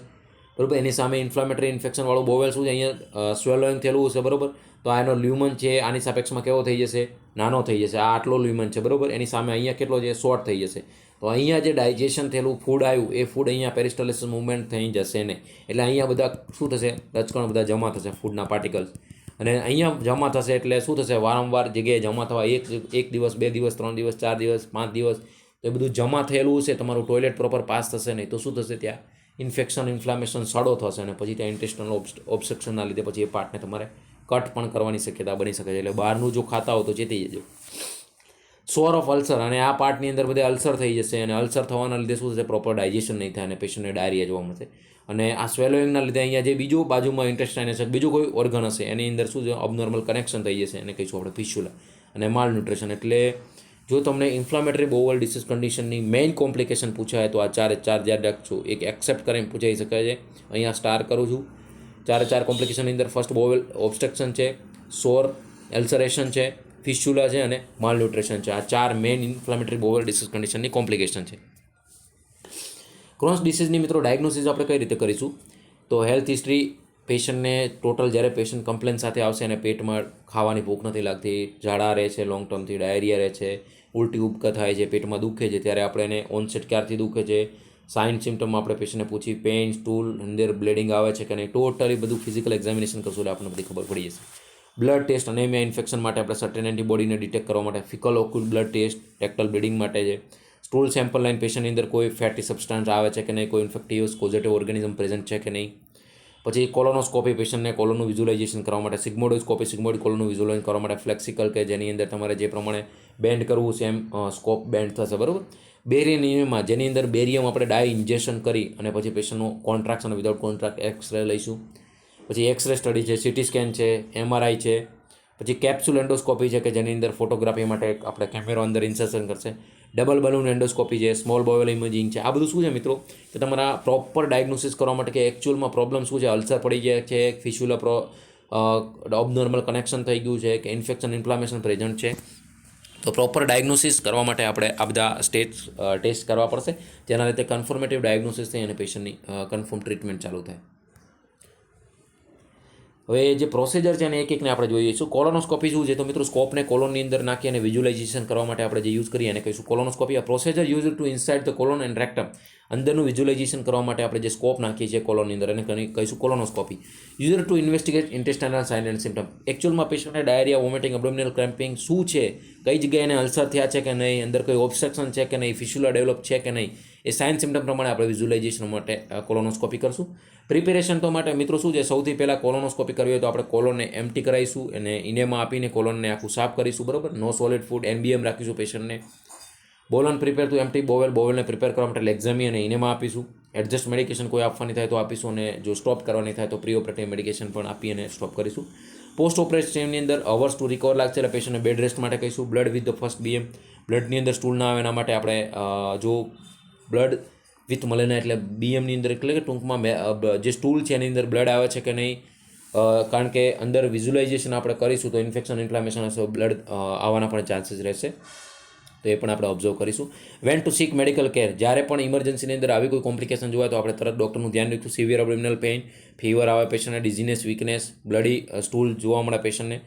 બરાબર. એની સામે ઇન્ફ્લામેટરી ઇન્ફેક્શનવાળું બોવેલ શું છે? અહીંયા સ્વેલોઈંગ થયેલું હશે. બરાબર. તો આનો લ્યુમન છે આની સાપેક્ષમાં કેવો થઈ જશે? નાનો થઈ જશે. આ આટલો લ્યુમન છે. બરાબર. એની સામે અહીંયા કેટલો છે? શોર્ટ થઈ જશે. તો અહીંયા જે ડાયજેશન થયેલું ફૂડ આવ્યું એ ફૂડ અહીંયા પેરિસ્ટાલિસિસ મૂવમેન્ટ થઈ જશે નહીં, એટલે અહીંયા બધા શું થશે? રજકણ બધા જમા થશે, ફૂડના પાર્ટિકલ્સ, અને અહીંયા જમા થશે એટલે શું થશે? વારંવાર જગ્યાએ જમા થવા, એક દિવસ, 2 દિવસ, 3 દિવસ, 4 દિવસ, 5 દિવસ, તો એ બધું જમા થયેલું હશે. તમારું ટોયલેટ પ્રોપર પાસ થશે નહીં, તો શું થશે? ત્યાં ઇન્ફેક્શન ઇન્ફ્લામેશન સડો થશે, અને પછી ત્યાં ઇન્ટેસ્ટનલ ઓબ્સ્ટ્રક્શનના લીધે પછી એ પાર્ટને તમારે કટ પણ કરવાની શક્યતા બની શકે છે. એટલે બહારનું જો ખાતા હો તો ચેતી જજો. સોર ઓફ અલ્સર, અને આ પાર્ટની અંદર બધે અલ્સર થઈ જશે, અને અલ્સર થવાના લીધે શું થશે? પ્રોપર ડાયજેશન નહીં થાય અને પેશન્ટને ડાયરિયા જોવા મળશે. અને આ સ્વેલોઈંગના લીધે અહીંયા જે બીજું બાજુમાં ઇન્ટેસ્ટાઇન હશે, બીજું કોઈ ઓર્ગન હશે, એની અંદર શું છે? અબનોર્મલ કનેક્શન થઈ જશે, એને કહીશું આપણે ફિસ્યુલા. અને માલ ન્યુટ્રિશન. એટલે જો તમને inflammatory bowel disease કન્ડિશનની main complication પૂછાય તો આ 4 યાદ રાખજો. એક એક્સેપ્ટ કરીને પૂછાઈ શકાય છે. અહીંયા સ્ટાર કરું છું. 4 કોમ્પ્લિકેશનની અંદર ફર્સ્ટ બોવેલ ઓબ્સ્ટ્રક્શન છે, સોર, એલ્સરેશન છે, ફિસ્યુલા છે, અને માલ ન્યુટ્રિશન છે. આ 4 main inflammatory bowel disease કન્ડિશનની complication છે. ક્રોન્સ ડિસીઝની મિત્રો ડાયગ્નોસિસ આપણે કઈ રીતે કરીશું? તો હેલ્થ હિસ્ટ્રી, પેશન્ટને ટોટલ જ્યારે પેશન્ટ કમ્પ્લેન સાથે આવશે અને પેટમાં ખાવાની ભૂખ નથી લાગતી, ઝાડા રહે છે લોંગ ટર્મથી, ડાયરિયા રહે છે, ઉલટી ઉબકા થાય છે, પેટમાં દુખે છે, ત્યારે આપણે એને ઓનસેટ ક્યારથી દુખે છે, સાઇન સિમ્ટમ આપણે પેશન્ટને પૂછી, પેઇન, સ્ટૂલ, અંદર બ્લીડિંગ આવે છે કે નહીં, ટોટલી બધું ફિઝિકલ એક્ઝામિનેશન કરશું એટલે આપણને બધી ખબર પડી જશે. બ્લડ ટેસ્ટ, અનેમિયા ઇન્ફેક્શન માટે આપણે સર્ટેન એન્ટીબોડીને ડિટેક્ટ કરવા માટે ફિકલ ઓક્યુલ બ્લડ ટેસ્ટ, રેક્ટલ બ્લીડિંગ માટે છે. સ્ટૂલ સેમ્પલ લાઈન, પેશન્ટની અંદર કોઈ ફેટી સબસ્ટાન્સ આવે છે કે નહીં, કોઈ ઇન્ફેક્ટિવસ પોઝિટિવ ઓર્ગેનિઝમ પ્રેઝન્ટ છે કે નહીં. પછી કોલોનોસ્કોપી, પેશન્ટને કોલોનનું વિઝ્યુલાઇઝેશન કરવા માટે, સિગ્મોડોસ્કોપી, સિગ્મોઇડ કોલોનનું વિઝ્યુલાઇઝ કરવા માટે, ફ્લેક્સિકલ કે જેની અંદર તમારે જે પ્રમાણે બેન્ડ કરવું છે એમ સ્કોપ બેન્ડ થશે. બરાબર. બેરિયમ ઇન્યુમાં, જેની અંદર બેરિયમ આપણે ડાય ઇન્જેક્શન કરી અને પછી પેશન્ટનું કોન્ટ્રાક્ટ અને વિધાઉટ કોન્ટ્રાક્ટ એક્સરે લઈશું. પછી એક્સરે સ્ટડી છે, સિટી સ્કેન છે, MRI છે. પછી કેપ્સ્યુલ એન્ડોસ્કોપી છે કે જેની અંદર ફોટોગ્રાફી માટે આપણે કેમેરો અંદર ઇન્સર્શન કરશે. ડબલ બલૂન એન્ડોસ્કોપી છે, સ્મોલ બોવેલ ઇમેજિંગ છે. આ બધું શું છે મિત્રો કે તમારા પ્રોપર ડાયગ્નોસિસ કરવા માટે કે એકચ્યુઅલમાં પ્રોબ્લેમ શું છે, અલ્સર પડી ગયા છે, ફિસ્યુલા ઓબનોર્મલ કનેક્શન થઈ ગયું છે કે ઇન્ફેક્શન ઇન્ફ્લામેશન પ્રેઝન્ટ છે. તો પ્રોપર ડાયગ્નોસિસ કરવા માટે આપણે આ બધા ટેસ્ટ કરવા પડશે, જેના લીધે કન્ફર્મેટિવ ડાયગ્નોસિસ થઈ અને પેશન્ટની કન્ફર્મ ટ્રીટમેન્ટ ચાલુ થાય. હવે જે પ્રોસિજર છે ને એકને આપણે જોઈએ છું. કોલોનોસ્કોપી શું છે તો મિત્રો સ્કોપને કોલોનની અંદર નાખી અને વિઝ્યુલાઇઝેશન કરવા માટે આપણે જે યુઝ કરીએ એને કહીશું કોલોનોસ્કોપી. આ procedure use to inside the colon and rectum. અંદરનું વિઝ્યુલાઇઝેશન કરવા માટે આપણે જે સ્કોપ નાખીએ છીએ કોલોનની અંદર એને કહીશું colonoscopy. User to investigate intestinal sign and symptom. એકચ્યુઅલમાં પેશન્ટને ડાયરિયા, વોમિટિંગ, એબ્ડોમિનલ ક્રેમ્પિંગ શું છે, કઈ જગ્યાએ એને અલ્સર થયા છે કે નહીં, અંદર કોઈ ઓબ્સ્ટ્રક્શન છે કે નહીં, ફિસ્યુલા ડેવલપ છે કે નહીં, એ સાઇન સિમ્ટમ પ્રમાણે આપણે વિઝ્યુલાઇઝેશન માટે કોલોનોસ્કોપી કરશું. પ્રિપેરેશન તો માટે મિત્રો શું છે, સૌથી પહેલાં કોલોનોસ્કોપી કરવી હોય તો આપણે કોલોનને એમ્પ્ટી કરાવીશું અને ઇનેમાં આપીને કોલોનને આખું સાફ કરીશું, બરાબર. નો સોલિડ ફૂડ, NBM રાખીશું પેશન્ટને. બોલન પ્રિપેર ટુ એમ્પ્ટી બોવેલને પ્રિપેર કરવા માટે લેક્ઝામી અને ઇનેમાં આપીશું. એડજસ્ટ મેડિકેશન કોઈ આપવાની થાય તો આપીશું અને જો સ્ટોપ કરવાની થાય તો પ્રી ઓપરેટિવ મેડિકેશન પણ આપી અને સ્ટોપ કરીશું. પોસ્ટ ઓપરેશનની અંદર અવર્સ ટુ રિકવર લાગશે એટલે પેશન્ટને બેડ રેસ્ટ માટે કહીશું. Blood with the first BM. બ્લડની અંદર સ્ટૂલ ના આવે એના માટે આપણે જો બ્લડ વિથ મલેના એટલે BMની અંદર એટલે કે ટૂંકમાં જે સ્ટૂલ છે એની અંદર બ્લડ આવે છે કે નહીં, કારણ કે અંદર વિઝ્યુલાઇઝેશન આપણે કરીશું તો ઇન્ફેક્શન ઇન્ફ્લામેશન હશે, બ્લડ આવવાના પણ ચાન્સીસ રહેશે, તો એ પણ આપણે ઓબ્ઝર્વ કરીશું. Went to sick medical care. જ્યારે પણ ઇમરજન્સીની અંદર આવી કોઈ કોમ્પ્લિકેશન જોવાય તો આપણે તરત ડૉક્ટરનું ધ્યાન રાખીશું. સિવિયર એબ્ડોમિનલ પેઇન, ફીવર આવે પેશન્ટને, ડિઝીનેસ, વીકનેસ, બ્લડી સ્ટૂલ જોવા મળે પેશન્ટને,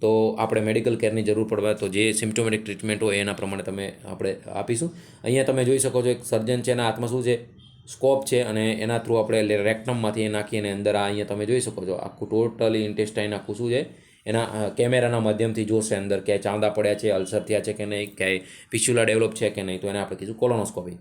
તો આપણે મેડિકલ કેરની જરૂર પડવા તો જે સિમ્પ્ટોમેટિક ટ્રીટમેન્ટ હોય એના પ્રમાણે આપણે આપીશું. અહીંયા તમે જોઈ શકો છો એક સર્જન છે, એના હાથમાં શું છે, સ્કોપ છે અને એના થ્રુ આપણે રેક્ટમમાંથી એ નાખીને અંદર અહીંયા તમે જોઈ શકો છો આખું ટોટલી ઇન્ટેસ્ટાઇન આખું શું છે એના કેમેરાના માધ્યમથી જોશે અંદર ક્યાંય ચાંદા પડ્યા છે, અલ્સર થયા છે કે નહીં, ક્યાંય ફિસ્યુલા ડેવલપ છે કે નહીં, તો એને આપણે કીધું કોલોનોસ્કોપી.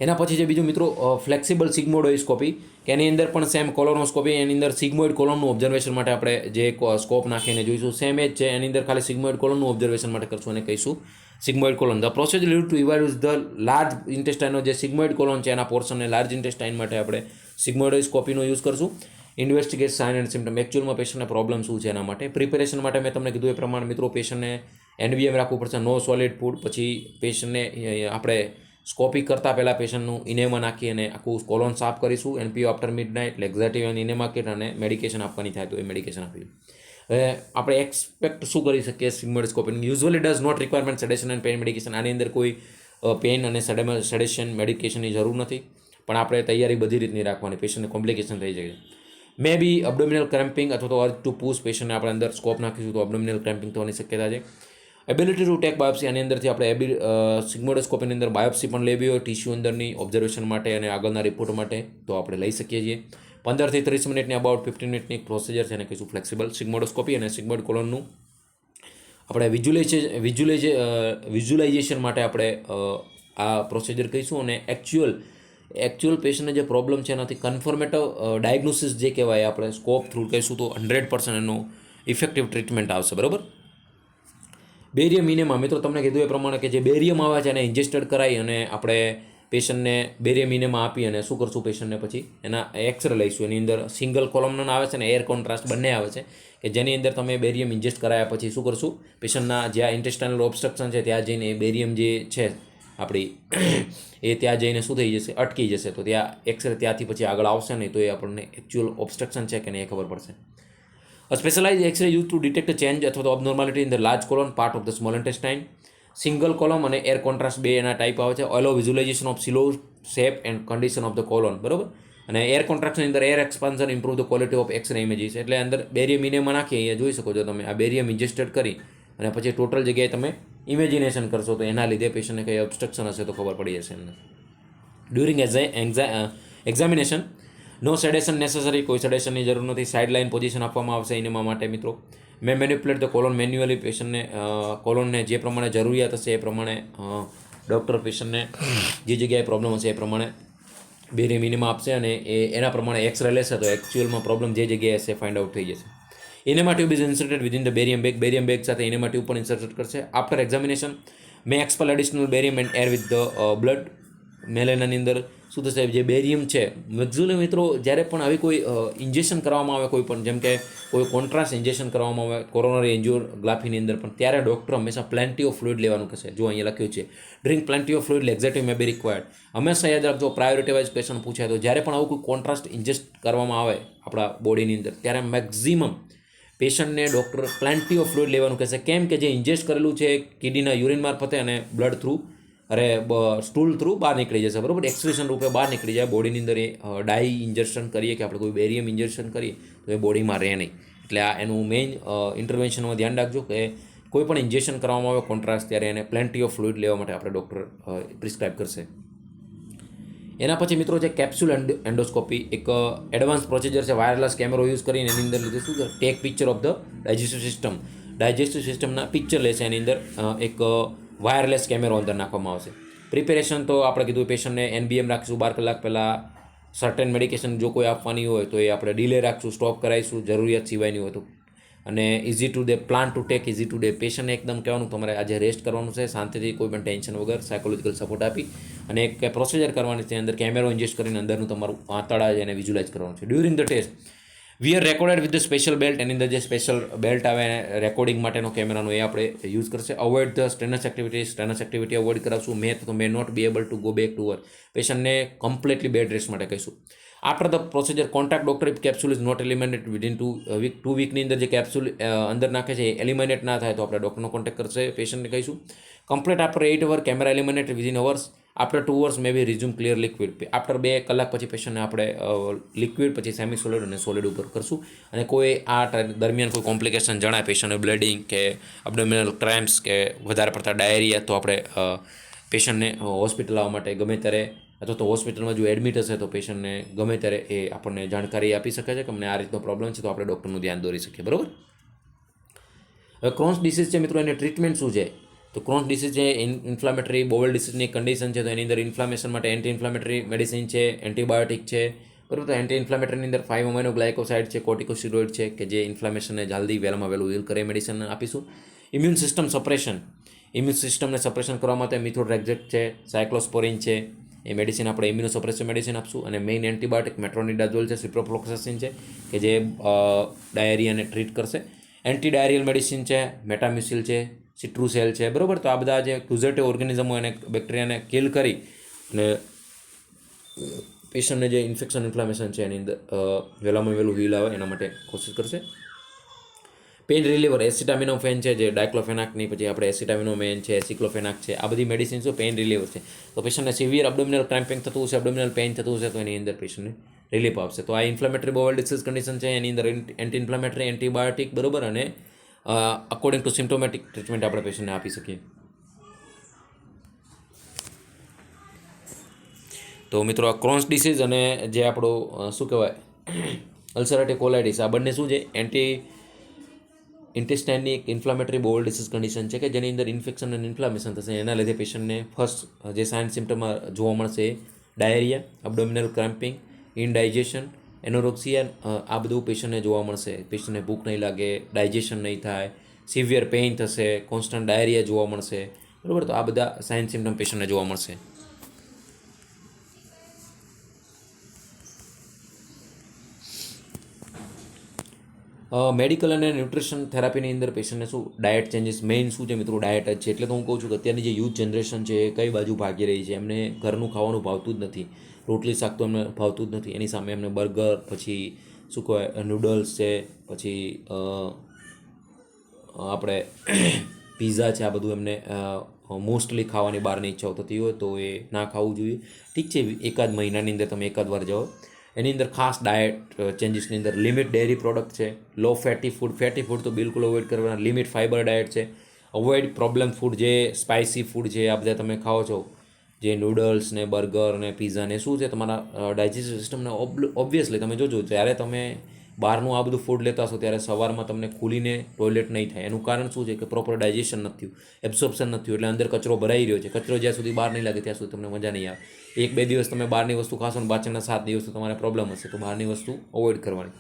એના પછી જે બીજું મિત્રો ફ્લેક્સિબલ સિગ્મોઇડોસ્કોપી, કે એની અંદર પણ સેમ કોલોનોસ્કોપી, એની અંદર સિગ્મોઇડ કોલોનનું ઓબ્ઝર્વેશન માટે આપણે જે સ્કોપ નાખીને જોઈશું, સેમ એ જ છે, એની અંદર ખાલી સિગ્મોઇડ કોલોનનું ઓબ્ઝર્વેશન માટે કરશું અને કહીશું sigmoid colon. The process lead to evaluate the large ઇન્ટેસ્ટાઇનનો જે સિગ્મોઇડ કોલોન છે એના પોર્શનને લાર્જ ઇન્ટેસ્ટાઇન માટે આપણે સિગ્મોઇડોસ્કોપીનો યુઝ કરશું. Investigate sign and symptom. એકચ્યુઅલમાં પેશન્ટને પ્રોબ્લેમ શું છે એના માટે. પ્રિપેરેશન માટે મેં તમને કીધું એ પ્રમાણે મિત્રો પેશન્ટને NBM રાખવું પડશે, નો સોલિડ ફૂડ. પછી પેશન્ટને આપણે સ્કોપી કરતાં પહેલાં પેશન્ટનું ઇનેમા નાખી અને આખું કોલોન સાફ કરીશું. NPO આફ્ટર મિડનાઇટ, લેક્ઝેટિવ અને ઇનેમા કિટ અને મેડિકેશન આપવાની થાય તો એ મેડિકેશન આપીશું. હવે આપણે એક્સપેક્ટ શું કરી શકીએ sigmoidoscopy. Usually does not requirement sedation and pain medication. આની અંદર કોઈ પેઇન અને સેડેશન મેડિકેશનની જરૂર નથી, પણ આપણે તૈયારી બધી રીતની રાખવાની, પેશન્ટને કોમ્પ્લિકેશન થઈ જાય. મે બી અબડોમિનલ ક્રેમ્પિંગ અથવા તો અર્જ ટુ પુશ, પેશન્ટને આપણે અંદર સ્કોપ નાખીશું તો અબડોમિનલ ક્રેમ્પિંગ થવાની શક્યતા છે. Ability to take biopsy. આની અંદરથી આપણે સિગ્મોઇડોસ્કોપીની અંદર બાયોપ્સી પણ લેવી હોય ટિશ્યુ અંદરની ઓબ્ઝર્વેશન માટે અને આગળના રિપોર્ટ માટે તો આપણે લઈ શકીએ છીએ. 15 થી 30 મિનિટની અબાઉટ 15 મિનિટની પ્રોસિજર છે એને કહીશું ફ્લેક્સિબલ સિગ્મોઇડોસ્કોપી. અને સિગ્મોઇડ કોલોનનું આપણે વિઝ્યુલાઇઝેશન માટે આપણે આ પ્રોસિજર કહીશું. અને એકચ્યુઅલ પેશન્ટને જે પ્રોબ્લેમ છે એનાથી કન્ફર્મેટિવ ડાયગ્નોસિસ જે કહેવાય આપણે સ્કોપ થ્રુ કહીશું તો 100% એનું ઇફેક્ટિવ ટ્રીટમેન્ટ આવશે, બરાબર. બેરિયમ ઇનેમા. મિત્રો તમને કીધું એ પ્રમાણે કે જે બેરિયમ આવે છે એને ઇન્જેસ્ટેડ કરાવી અને આપણે પેશન્ટને બેરિયમ ઇનેમા આપી અને શું કરશું, પેશન્ટને પછી એના એક્સરે લઈશું. એની અંદર સિંગલ કોલમનન આવે છે અને એર કોન્ટ્રાસ્ટ બંને આવે છે, કે જેની અંદર તમે બેરિયમ ઇન્જેસ્ટ કરાયા પછી શું કરશું, પેશન્ટના જ્યાં ઇન્ટેસ્ટાઇનલ ઓબ્સ્ટ્રક્શન છે ત્યાં જઈને એ બેરિયમ જે છે આપણી એ ત્યાં જઈને શું થઈ જશે, અટકી જશે. તો ત્યાં એક્સરે ત્યાંથી પછી આગળ આવશે નહીં તો એ આપણને એકચ્યુઅલ ઓબ્સ્ટ્રક્શન છે કે નહીં એ ખબર પડશે. Specialise x-ray use to detect change અથવા તો abnormality in the large colon part of the small intestine. Single column અને એર કોન્ટ્રાસ્ટ બે એના ટાઈપ આવે છે. Allow visualisation of silhouette shape and condition of the colon, બરાબર. અને air કોન્ટ્રાક્ટની અંદર air expansion improve the quality of x-ray images. એટલે અંદર બેરિયમ ઇનેમા નાખી અહીંયા જોઈ શકો છો તમે, આ બેરિયમ ઇન્જેસ્ટેડ કરી અને પછી ટોટલ જગ્યાએ તમે ઇમેજિનેશન કરશો તો એના લીધે પેશન્ટને કંઈ ઓબ્સ્ટ્રક્શન હશે તો ખબર પડી જશે એમને. ડ્યુરિંગ એક્ઝામિનેશન નો સેડેશન નેસેસરી. કોઈ સેડેશનની જરૂર નથી. સાઇડલાઇન પોઝિશન આપવામાં આવશે ઇનેમા માટે મિત્રો. મેં મેન્યુપ્યુલેટ ધ કોલોન મેન્યુઅલી. પેશન્ટને કોલોનને જે પ્રમાણે જરૂરિયાત હશે એ પ્રમાણે ડૉક્ટર પેશન્ટને જે જગ્યાએ પ્રોબ્લેમ હશે એ પ્રમાણે બેરિયમ ઇનેમા આપશે અને એના પ્રમાણે એક્સરે લેશે તો એકચ્યુઅલમાં પ્રોબ્લેમ જે જગ્યાએ હશે ફાઇન્ડ આઉટ થઈ જશે. Enema tube is inserted within the barium bag. Barium bag સાથે ઇનેમા ટ્યુબ પણ ઇન્સર્ટેડ કરશે. After examination may expel additional barium and air with the blood. મેલેનાની અંદર શું થશે, જે બેરિયમ છે મેક્ઝ્યુઅલી મિત્રો જ્યારે પણ આવી કોઈ ઇન્જેક્શન કરવામાં આવે કોઈ પણ, જેમ કે કોઈ કોન્ટ્રાસ્ટ ઇન્જેક્શન કરવામાં આવે કોરોનરી એન્જિયોગ્રાફીની અંદર પણ, ત્યારે ડૉક્ટર હંમેશા પ્લેન્ટી ઓફ ફ્લુઇડ લેવાનું કહેશે. જો અહીંયા લખ્યું છે drink plenty of fluid laxative may be required. હંમેશા યાદ રાખજો, પ્રાયોરિટી વાઇઝ ક્વેશ્ચન પૂછાય તો જ્યારે પણ આવું કોઈ કોન્ટ્રાસ્ટ ઇન્જેક્ટ કરવામાં આવે આપણા બોડીની અંદર, ત્યારે મેક્ઝિમમ પેશન્ટને ડૉક્ટર પ્લેન્ટી ઓફ ફ્લુઇડ લેવાનું કહેશે. કેમ કે જે ઇન્જેક્ટ કરેલું છે કિડનીના યુરિન મારફતે અને બ્લડ થ્રુ સ્ટૂલ થ્રુ બહાર નીકળી જશે, બરાબર, એક્સક્રીશન રૂપે બહાર નીકળી જાય. બોડીની અંદર એ ડાઈ ઇન્જેક્શન કરીએ કે આપણે કોઈ બેરિયમ ઇન્જેક્શન કરીએ તો એ બોડીમાં રહે નહીં. એટલે આ એનું મેઇન ઇન્ટરવેન્શનમાં ધ્યાન રાખજો કે કોઈ પણ ઇન્જેક્શન કરવામાં આવે કોન્ટ્રાસ્ટ, ત્યારે એને પ્લેન્ટી ઓફ ફ્લુઇડ લેવા માટે આપણે ડૉક્ટર પ્રિસ્ક્રાઇબ કરશે. એના પછી મિત્રો છે કેપ્સ્યુલ એન્ડોસ્કોપી, એક એડવાન્સ પ્રોસિજર છે. વાયરલેસ કેમેરો યુઝ કરીને એની અંદર લીધે શું છે, take picture of the digestive સિસ્ટમના પિક્ચર લેશે. એની અંદર એક વાયરલેસ કેમેરો અંદર નાખવામાં આવશે. પ્રિપેરેશન તો આપણે કીધું, પેશન્ટને NBM રાખીશું 12 કલાક પહેલાં. સર્ટેન મેડિકેશન જો કોઈ આપવાની હોય તો એ આપણે ડિલે રાખશું, સ્ટોપ કરાવીશું જરૂરિયાત સિવાયની હોય તો. અને easy to day, plan to take easy to day. પેશન્ટને એકદમ કહેવાનું તમારે આજે રેસ્ટ કરવાનું છે, શાંતિથી, કોઈ પણ ટેન્શન વગર, સાયકોલોજીકલ સપોર્ટ આપી અને એક પ્રોસિજર કરવાની છે. અંદર કેમેરો ઇન્જેક્ટ કરીને અંદરનું તમારું આંતરડા છે એને વિઝ્યુલાઇઝ કરવાનું છે. During the test we are recorded with the special belt. એની અંદર જે સ્પેશિયલ બેલ્ટ આવે રેકોર્ડિંગ માટેનો કેમેરાનો એ આપણે યુઝ કરશે. Avoid the strenuous activity avoid કરાવશું. મે તો may not be able to go back to work. પેશન્ટને કમ્પ્લીટલી બેડ રેસ્ટ માટે કહીશું. After the procedure contact doctor if capsule is not eliminate within 2 વીકની અંદર જે કેપ્સ્યુલ અંદર નાખે છે એ એલિમિનેટ ના થાય તો આપણે ડૉક્ટરનો કોન્ટેક્ટ કરશે, પેશન્ટને કહીશું. Complete after 8 hour camera eliminate within hours. After 2 hours may be resume clear liquid. After 2 કલાક પછી પેશન્ટને આપણે લિક્વિડ, પછી સેમી સોલિડ અને સોલિડ ઉપર કરશું. અને કોઈ આ દરમિયાન કોઈ કોમ્પ્લિકેશન જણાય, પેશન્ટને બ્લીડિંગ કે અબડોમિનલ ક્રેમ્પ્સ કે વધારે પડતા ડાયરિયા, તો આપણે પેશન્ટને હોસ્પિટલ આવવા માટે ગમે ત્યારે, અથવા તો હોસ્પિટલમાં જો એડમિટ હશે તો પેશન્ટને ગમે ત્યારે એ આપણને જાણકારી આપી શકે છે કે અમને આ રીતનો પ્રોબ્લેમ છે, તો આપણે ડૉક્ટરનું ધ્યાન દોરી શકીએ, બરાબર. હવે ક્રોન્સ ડિસીઝ છે મિત્રો, એની ટ્રીટમેન્ટ શું છે? તો ક્રોન્સ ડિસીઝ છે ઇન્ફ્લામેટરી બોવલ ડિસીઝની કન્ડિશન છે. તો એની અંદર ઇન્ફ્લામેશન માટે એન્ટી ઇન્ફ્લામેટરી મેડિસિન છે, એન્ટીબાયોટિક છે, બરાબર. તો એન્ટી ઇન્ફ્લામેટરીની અંદર 5 અમાઇનો ગ્લાયકોસાઇડ છે, કોર્ટિકોસ્ટીરોઇડ છે કે જે ઇન્ફ્લામેશનને જલ્દી વહેલામાં વહેલું હીલ કરે મેડિસિન આપીશું. ઇમ્યુન સિસ્ટમ સપ્રેશન, ઇમ્યુન સિસ્ટમને સપ્રેશન કરવા માટે મિથોટ્રેક્ઝેટ છે, સાયક્લોસ્પોરિન છે, એ મેડિસિન આપણે ઇમ્યુનોસપ્રેસિવ મેડિસિન આપશું. અને મેઇન એન્ટીબાયોટિક મેટ્રોનિડાઝોલ છે, સિપ્રોફ્લોક્સાસિન છે કે જે ડાયરિયાને ટ્રીટ કરશે. એન્ટી ડાયરિયલ મેડિસિન છે, મેટામ્યુસિલ છે, સિટ્રુસેલ છે, બરાબર. તો આ બધા જે ક્યુઝેટિવ ઓર્ગેનિઝમો એને બેક્ટેરિયાને કિલ કરી અને પેશન્ટને જે ઇન્ફેક્શન ઇન્ફ્લામેશન છે એની અંદર વહેલામાં વહેલું હીલ આવે એના માટે કોશિશ કરશે. પેઇન રિલીવર એસિટામિનોફેન છે, જે ડાયક્લોફેનાકની, પછી આપણે એસિટામિનોમેન છે, એસિક્લોફેનાક છે, આ બધી મેડિસિન્સ પેઇન રિલીવર છે. તો પેશન્ટને સિવિયર અબડોમિનલ ક્રેમ્પિંગ થતું હશે, અબડોમિનલ પેઇન થતું હશે, તો એની અંદર પેશન્ટને રિલીફ આપશે. તો આ ઇન્ફ્લામેટરી બોવલ ડિસીઝ કન્ડિશન છે, એની અંદર એન્ટી ઇન્ફ્લામેટરી, એન્ટીબાયોટિક, બરાબર, અને અકોર્ડિંગ ટુ સિમ્ટોમેટિક ટ્રીટમેન્ટ આપણે પેશન્ટને આપી શકીએ. તો મિત્રો આ ક્રોન્સ ડિસીઝ અને જે આપણું શું કહેવાય અલ્સરેટિવ કોલાઇટિસ, આ બંને શું છે, ઇન્ટેસ્ટાઇનની એક ઇન્ફ્લામેટરી બોવલ ડિસીઝ કન્ડિશન છે કે જેની અંદર ઇન્ફેક્શન અને ઇન્ફ્લામેશન થશે. એના લીધે પેશન્ટને ફર્સ્ટ જે સાઇન સિમ્ટમમાં જોવા મળશે ડાયરિયા, અબડોમિનલ ક્રેમ્પિંગ, ઇનડાઇજેશન, એનોરોક્સિયા, આ બધું પેશન્ટને જોવા મળશે. પેશન્ટને ભૂખ નહીં લાગે, ડાયજેશન નહીં થાય, સિવિયર પેઇન થશે, કોન્સ્ટન્ટ ડાયરિયા જોવા મળશે, બરાબર. તો આ બધા સાઇન સિમ્ટમ પેશન્ટને જોવા મળશે. મેડિકલ અને ન્યુટ્રિશન થેરાપીની અંદર પેશન્ટને શું ડાયટ ચેન્જીસ, મેઇન શું છે મિત્રો, ડાયટ જ છે. એટલે તો હું કહું છું કે અત્યારની જે યુથ જનરેશન છે એ કઈ બાજુ ભાગી રહી છે, એમને ઘરનું ખાવાનું ભાવતું જ નથી, રોટલી શાક તો એમને ભાવતું જ નથી. એની સામે એમને બર્ગર, પછી શું કહેવાય નૂડલ્સ છે, પછી આપણે પીઝા છે, આ બધું એમને મોસ્ટલી ખાવાની બહારની ઈચ્છાઓ થતી હોય તો એ ના ખાવું જોઈએ. ઠીક છે, એકાદ મહિનાની અંદર તમે એકાદ વાર જાઓ. એની અંદર ખાસ ડાયટ ચેન્જીસની અંદર લિમિટ ડેરી પ્રોડક્ટ છે, લો ફેટી ફૂડ તો બિલકુલ અવોઇડ કરવાના, લિમિટ ફાઇબર ડાયટ છે, અવોઇડ પ્રોબ્લેમ ફૂડ, જે સ્પાઇસી ફૂડ છે આ બધા તમે ખાઓ છો, જે નૂડલ્સ ને બર્ગર ને પીઝા ને, શું છે તમારા ડાયજેસ્ટિવ સિસ્ટમને ઓબ્વિયસલી તમે જોજો જ્યારે તમે બહારનું આ બધું ફૂડ લેતા હશો ત્યારે સવારમાં તમને ખુલીને ટોયલેટ નહીં થાય. એનું કારણ શું છે કે પ્રોપર ડાયજેશન નથી થયું, એબ્સોર્પ્શન નથી થયું, એટલે અંદર કચરો ભરાઈ રહ્યો છે. કચરો જ્યાં સુધી બહાર નહીં લાગે ત્યાં સુધી તમને મજા નહીં આવે. 1-2 દિવસ તમે બહારની વસ્તુ ખાશો ને પાછળના 7 દિવસ તો તમારે પ્રોબ્લેમ હશે. તો બહારની વસ્તુ અવોઇડ કરવાની.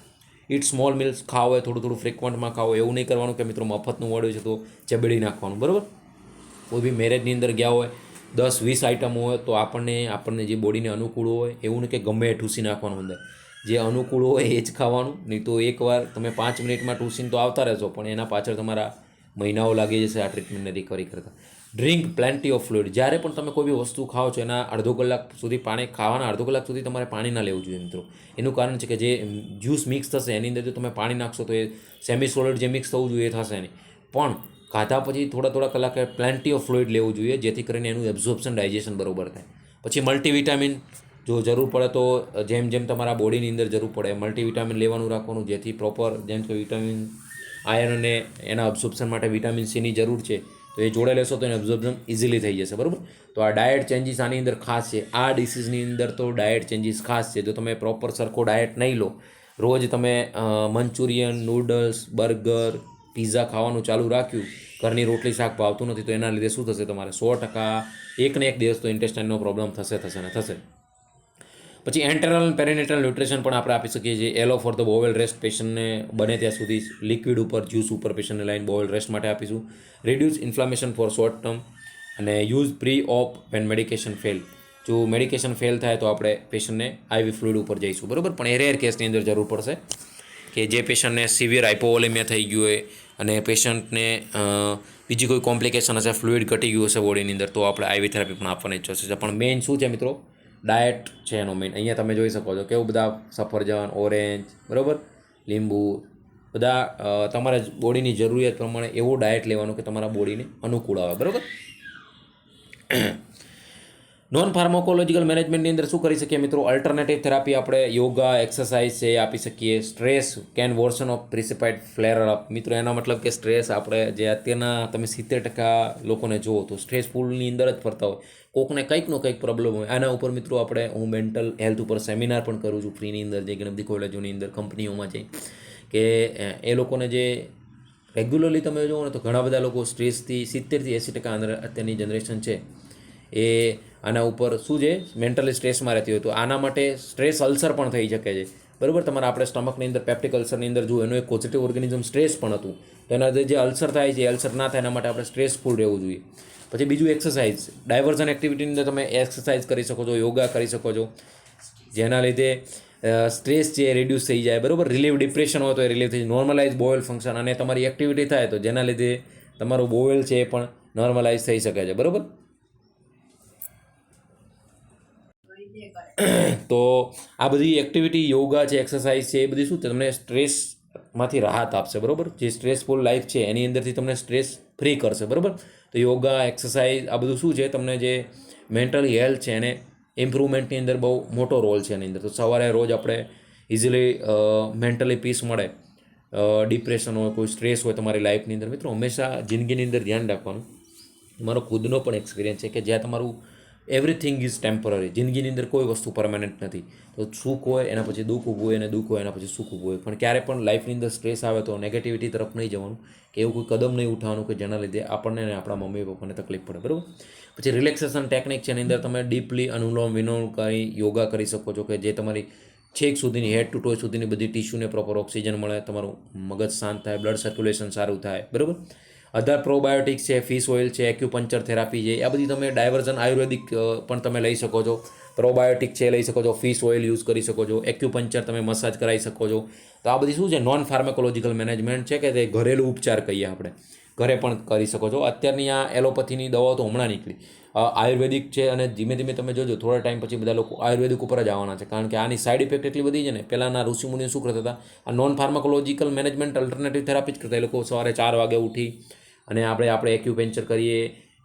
ઇટ સ્મોલ મિલ્સ ખાઓ હોય, થોડું ફ્રિકવન્ટમાં ખાઓ. એવું નહીં કરવાનું કે મિત્રો મફતનું મળ્યું છે તો ચબડી નાખવાનું, બરાબર. કોઈ બી મેરેજની અંદર ગયા હોય 10-20 આઇટમો હોય તો આપણને જે બોડીને અનુકૂળ હોય એવું નહીં કે ગમે એ ઠૂસી નાખવાનું અંદર. જે અનુકૂળ હોય એ જ ખાવાનું, નહીં તો એકવાર તમે 5 મિનિટમાં ઠૂસીને તો આવતા રહેશો પણ એના પાછળ તમારા મહિનાઓ લાગી જશે આ ટ્રીટમેન્ટને રિકવરી કરતાં. Drink plenty of fluid. જ્યારે પણ તમે કોઈ બી વસ્તુ ખાઓ છો એના અડધો કલાક સુધી ખાવાના અડધો કલાક સુધી તમારે પાણી ના લેવું જોઈએ મિત્રો. એનું કારણ છે કે જે જ્યુસ મિક્સ થશે એની અંદર જો તમે પાણી નાખશો તો એ સેમી સોલિડ જે મિક્સ થવું જોઈએ એ થશે નહીં. પણ ખાધા પછી થોડા કલાકે પ્લેન્ટી ઓફ ફ્લુઇડ લેવું જોઈએ જેથી કરીને એનું એબ્ઝોર્પ્શન ડાયજેશન બરોબર થાય. પછી મલ્ટીવિટામિન જો જરૂર પડે તો જેમ તમારા બોડીની અંદર જરૂર પડે મલ્ટીવિટામિન લેવાનું રાખવાનું, જેથી પ્રોપર જેમ કે વિટામિન આયર્ન અને એના અબ્ઝોર્પ્શન માટે વિટામિન સીની જરૂર છે તો એ જોડે લેશો તો એને અબ્ઝોર્પ્શન ઇઝીલી થઈ જશે, બરાબર. તો આ ડાયટ ચેન્જીસ આની અંદર ખાસ છે. આ ડિસીઝની અંદર તો ડાયટ ચેન્જીસ ખાસ છે. જો તમે પ્રોપર સરખો ડાયટ નહીં લો, રોજ તમે મંચુરિયન, નૂડલ્સ, બર્ગર, પીઝા ખાવાનું ચાલુ રાખ્યું, ઘરની રોટલી શાક ભાવતું નથી, તો એના લીધે શું થશે તમારે 100% એકને એક દિવસ તો ઇન્ટેસ્ટાઇનનો પ્રોબ્લેમ થશે. પછી એન્ટેરલ અને પેરીનેટલ ન્યુટ્રિશન પણ આપણે આપી શકીએ છીએ. એલો ફોર ધ બોવેલ રેસ્ટ. પેશન્ટને બને ત્યાં સુધી લિક્વિડ ઉપર, જ્યુસ ઉપર પેશન્ટને લાઈન બોવેલ રેસ્ટ માટે આપીશું. Reduce inflammation for short term અને use pre op when medication fail. જો મેડિકેશન ફેલ થાય તો આપણે પેશન્ટને આઈવી ફ્લુઇડ ઉપર જઈશું, બરાબર. પણ એ રેર કેસની અંદર જરૂર પડશે કે જે પેશન્ટને સિવિયર હાઇપોવોલેમિયા થઈ ગયું હોય અને પેશન્ટને બીજી કોઈ કોમ્પ્લિકેશન હશે, ફ્લુઇડ ઘટી ગયું હશે બોડીની અંદર, તો આપણે આઈવી થેરાપી પણ આપવાની જ છે. પણ મેઇન શું છે મિત્રો? ડાયટ છે એનો મેઇન. અહીંયા તમે જોઈ શકો છો કેવું બધા સફરજન, ઓરેન્જ, બરાબર, લીંબુ, બધા તમારા બોડીની જરૂરિયાત પ્રમાણે એવું ડાયટ લેવાનું કે તમારા બોડીને અનુકૂળ આવે, બરાબર. નોન ફાર્માકોલોજીકલ મેનેજમેન્ટની અંદર શું કરી શકીએ મિત્રો? અલ્ટરનેટિવ થેરાપી આપણે યોગા, એક્સરસાઇઝ છે એ આપી શકીએ. Stress can worsen of precipitate flare up. મિત્રો એનો મતલબ કે સ્ટ્રેસ આપણે જે અત્યારના તમે 70% લોકોને જુઓ તો સ્ટ્રેસફુલની અંદર જ ફરતા હોય. કોકને કંઈકનો કંઈક પ્રોબ્લેમ હોય. આના ઉપર મિત્રો હું મેન્ટલ હેલ્થ ઉપર સેમિનાર પણ કરું છું ફ્રીની અંદર, જે ઘણી બધી કોલેજોની અંદર, કંપનીઓમાં જઈ, કે એ લોકોને જે રેગ્યુલરલી તમે જુઓ ને તો ઘણા બધા લોકો સ્ટ્રેસથી 70-80% અત્યારની જનરેશન છે એ આના ઉપર શું છે, મેન્ટલી સ્ટ્રેસમાં રહેતી હોય. તો આના માટે સ્ટ્રેસ અલ્સર પણ થઈ શકે છે, બરાબર. તમારા આપણે સ્ટમકની અંદર પેપ્ટિક અલ્સરની અંદર જુઓ, એનું એક પોઝિટિવ ઓર્ગેનિઝમ સ્ટ્રેસ પણ હતું. તો એના જે અલ્સર થાય છે એ અલ્સર ના થાય એના માટે આપણે સ્ટ્રેસફુલ રહેવું જોઈએ. પછી બીજું એક્સરસાઇઝ, ડાયવર્ઝન એક્ટિવિટીની અંદર તમે એક્સરસાઇઝ કરી શકો છો, યોગા કરી શકો છો, જેના લીધે સ્ટ્રેસ છે એ રિડ્યુસ થઈ જાય, બરાબર. રિલીવ ડિપ્રેશન હોય તો એ રિલીવ થઈ જાય. નોર્મલાઇઝ બોવેલ ફંક્શન, અને તમારી એક્ટિવિટી થાય તો જેના લીધે તમારું બોવેલ છે એ પણ નોર્મલાઇઝ થઈ શકે છે, બરાબર. તો આ બધી એક્ટિવિટી, યોગા છે, એક્સરસાઇઝ છે, એ બધી શું તમને સ્ટ્રેસમાંથી રાહત આપશે, બરાબર. જે સ્ટ્રેસફુલ લાઈફ છે એની અંદરથી તમને સ્ટ્રેસ ફ્રી કરશે, બરાબર. તો યોગા, એક્સરસાઇઝ આ બધું શું છે, તમને જે મેન્ટલ હેલ્થ છે એને ઇમ્પ્રુવમેન્ટની અંદર બહુ મોટો રોલ છે એની અંદર. તો સવારે રોજ આપણે ઇઝીલી મેન્ટલી પીસ મળે. ડિપ્રેશન હોય, કોઈ સ્ટ્રેસ હોય તમારી લાઈફની અંદર, મિત્રો હંમેશા જિંદગીની અંદર ધ્યાન રાખવાનું. મારો ખુદનો પણ એક્સપિરિયન્સ છે કે જ્યાં તમારું એવરીથિંગ ઇઝ ટેમ્પરરી. જિંદગીની અંદર કોઈ વસ્તુ પરમાનન્ટ નથી. તો સુખ હોય એના પછી દુઃખ ઊભું હોય, અને દુઃખ હોય એના પછી સુખ ઊભું હોય. પણ ક્યારે પણ લાઈફની અંદર સ્ટ્રેસ આવે તો નેગેટિવિટી તરફ નહીં જવાનું, કે એવું કોઈ કદમ નહીં ઉઠાવવાનું કે જેના લીધે આપણને અને આપણા મમ્મી પપ્પાને તકલીફ પડે, બરાબર. પછી રિલેક્સેશન ટેકનિક છે એની અંદર તમે ડીપલી અનુલોમ વિલોમ કરી યોગા કરી શકો છો, કે જે તમારી છેક સુધીની, હેડ ટુ ટો સુધીની બધી ટિશ્યુને પ્રોપર ઓક્સિજન મળે, તમારું મગજ શાંત થાય, બ્લડ સર્ક્યુલેશન સારું થાય, બરાબર. અધર પ્રોબાયોટિક્સ છે, ફિશ ઓઇલ છે, એક્યુપંચર થેરાપી છે, આ બધી તમે ડાયવર્ઝન આયુર્વેદિક પણ તમે લઈ શકો છો. પ્રોબાયોટિક છે લઈ શકો છો, ફિશ ઓઇલ યુઝ કરી શકો છો, એક્યુપંચર તમે મસાજ કરાવી શકો છો. તો આ બધી શું છે, નોન ફાર્માકોલોજીકલ મેનેજમેન્ટ છે, કે તે ઘરેલું ઉપચાર કહીએ આપણે, ઘરે પણ કરી શકો છો. અત્યારની આ એલોપેથીની દવાઓ તો હમણાં નીકળી, આયુર્વેદિક છે, અને ધીમે ધીમે તમે જોજો થોડા ટાઈમ પછી બધા લોકો આયુર્વેદિક ઉપર જ આવવાના છે, કારણ કે આની સાઇડ ઇફેક્ટ એટલી બધી છે ને. પહેલાંના ઋષિમુનિઓ શું કરતા હતા, આ નોન ફાર્માકોલોજીકલ મેનેજમેન્ટ અલ્ટરનેટિવ થેરાપી જ કરતા. એ લોકો સવારે 4 વાગે ઉઠી અને આપણે એક્યુપંચર કરીએ,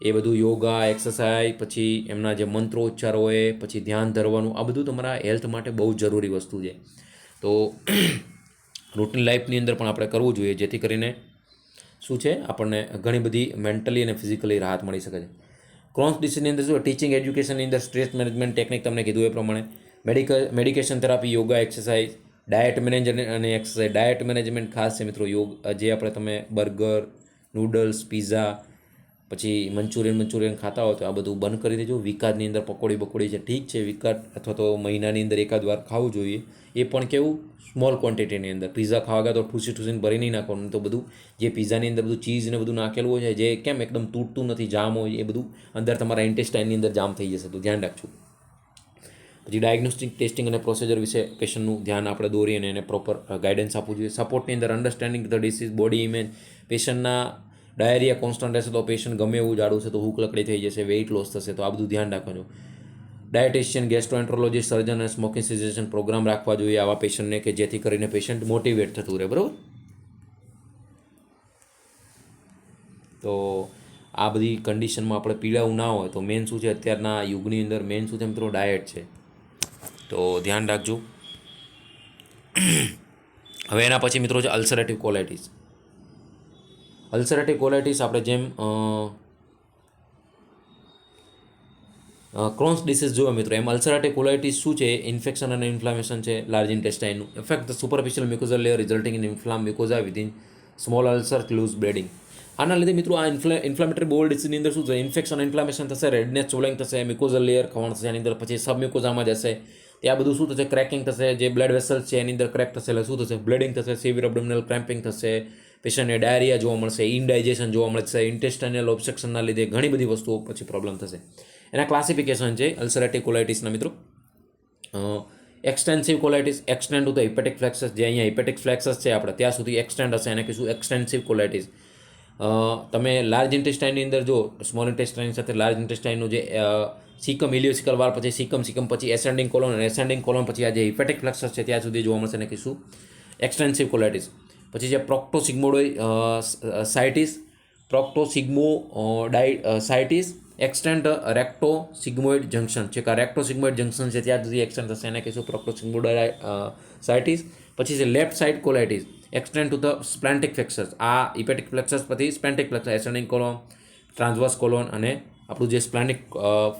એ બધું યોગા, એક્સરસાઇઝ, પછી એમના જે મંત્રોચ્ચાર હોય, પછી ધ્યાન ધરવાનું, આ બધું તમારા હેલ્થ માટે બહુ જરૂરી વસ્તુ છે. તો રૂટીન લાઈફની અંદર પણ આપણે કરવું જોઈએ, જેથી કરીને શું છે, આપણને ઘણી બધી મેન્ટલી અને ફિઝિકલી રાહત મળી શકે છે. ક્રોન્સ ડિસીઝની અંદર શું, ટીચિંગ એજ્યુકેશનની અંદર સ્ટ્રેસ મેનેજમેન્ટ ટેકનિક તમને કીધું એ પ્રમાણે, medication therapy, yoga, exercise, diet management અને એક્સરસાઇઝ. ડાયટ મેનેજમેન્ટ ખાસ છે મિત્રો. જે આપણે તમે બર્ગર, નૂડલ્સ, પીઝા, પછી મંચુરિયન ખાતા હોય તો આ બધું બંધ કરી દેજો. વિકાદની અંદર પકોડી છે, ઠીક છે, વિકાદ અથવા તો મહિનાની અંદર એકાદ વાર ખાવું જોઈએ. એ પણ કેવું સ્મોલ ક્વોન્ટિટીની અંદર. પીઝા ખાવા ગયા તો ઠૂસીને ભરી નહીં નાખવાનું. તો બધું જે પીઝાની અંદર બધું ચીઝ ને બધું નાખેલું હોય છે, જે કેમ એકદમ તૂટતું નથી, જામ હોય, એ બધું અંદર તમારા ઇન્ટેસ્ટાઇનની અંદર જામ થઈ જશે, તો ધ્યાન રાખજો. પછી ડાયગ્નોસ્ટિક ટેસ્ટિંગ અને પ્રોસિજર વિશે પેશન્ટનું ધ્યાન આપણે દોરી અને એને પ્રોપર ગાઈડન્સ આપવું જોઈએ. સપોર્ટની અંદર understanding the disease, body image. પેશન્ટના ડાયરિયા કોન્સ્ટન્ટ રહેશે તો પેશન્ટ ગમે એવું જાડું છે તો હૂક લકડી થઈ જશે, વેઇટ લોસ થશે, તો આ બધું ધ્યાન રાખવાનું. ડાયટિશિયન, ગેસ્ટ્રોએન્ટ્રોલોજીસ્ટ, સર્જન અને સ્મોકિંગ સિઝેશન પ્રોગ્રામ રાખવા જોઈએ આવા પેશન્ટને, કે જેથી કરીને પેશન્ટ મોટિવેટ થતું રહે. બરાબર. તો આ બધી કન્ડિશનમાં આપણે પીડાવું ના હોય તો મેન શું છે અત્યારના યુગની અંદર, મેન શું છે મિત્રો, ડાયટ છે. તો ધ્યાન રાખજો. હવે એના પછી મિત્રો છે અલ્સરેટિવ કોલાઇટિસ. અલ્સરેટિવ કોલાઇટિસ આપણે જેમ ક્રોન્સ ડિસીઝ જોયો મિત્રો, એમ અલ્સરેટિવ કોલાઇટિસ શું છે, ઇન્ફેક્શન અને ઇન્ફ્લામેશન છે લાર્જ ઇન્ટેસ્ટાઇનનું. Effect the superficial mucosal layer resulting in inflamed mucosa within small ulcer cause bleeding. આના લીધે મિત્રો આ ઇન્ફ્લામેટરી બોલ ડિસીઝની અંદર શું છે, ઇન્ફેક્શન ઇન્ફ્લામેશન થશે, રેડનેસ સ્વેલિંગ થશે, મ્યુકોઝલ લેયર ખવાણ થશે, એની અંદર પછી સબ મ્યુકોઝામાં જશે, ત્યાં બધું શું થશે, ક્રેકિંગ થશે, જે બ્લડ વેસલ્સ છે એની અંદર ક્રેક થશે, એટલે શું થશે, બ્લીડિંગ થશે, સિવિયર એબ્ડોમિનલ ક્રેમ્પિંગ થશે, પેશન્ટને ડાયરિયા જોવા મળશે, ઇનડાઇજેશન જોવા મળશે, ઇન્ટેસ્ટાઇનલ ઓબ્સ્ટ્રક્શનના લીધે ઘણી બધી વસ્તુઓ પછી પ્રોબ્લેમ થશે. એના ક્લાસિફિકેશન છે અલ્સરેટિવ કોલાઇટિસના મિત્રો. Extensive colitis, extend to the hepatic flexure, જે અહીંયા હિપેટિક ફ્લેક્સસ છે આપણે ત્યાં સુધી એક્સટેન્ડ હશે, એને કહીશું એક્સટેન્સિવ કોલાઇટિસ. તમે લાર્જ ઇન્ટેસ્ટાઇનની અંદર જો સ્મોલ ઇન્ટેસ્ટાઇન સાથે લાર્જ ઇન્ટેસ્ટાઇનનું જે સિકમ ઇલિયોસિકલ વાલ, પછી સિકમ પછી એસેન્ડિંગ કોલોન, અને એસેન્ડિંગ કોલોન પછી આ જે હિપેટિક ફ્લેક્સસ છે ત્યાં સુધી જોવા મળશે, એને કહીશું એક્સટેન્સિવ કોલાઇટિસ. પછી જે પ્રોક્ટોસિગ્મોઇડાઇટિસ, પ્રોક્ટોસિગ્મોડાઇટિસ, એક્સટેન્ટ રેક્ટોસિગ્મોઇડ જંક્શન છે, કે રેક્ટોસિગ્મોઇડ જંક્શન છે ત્યાં સુધી એક્સટેન્ટ થશે, એને કહીશું પ્રોક્ટોસિગ્મોડાઇટિસ. પછી છે left side colitis, extent to the splenic flexure. આ હિપેટિક ફ્લેક્સસ પછી splenic flexure, ascending colon, transverse colon અને આપણું જે સ્પ્લેન્ટિક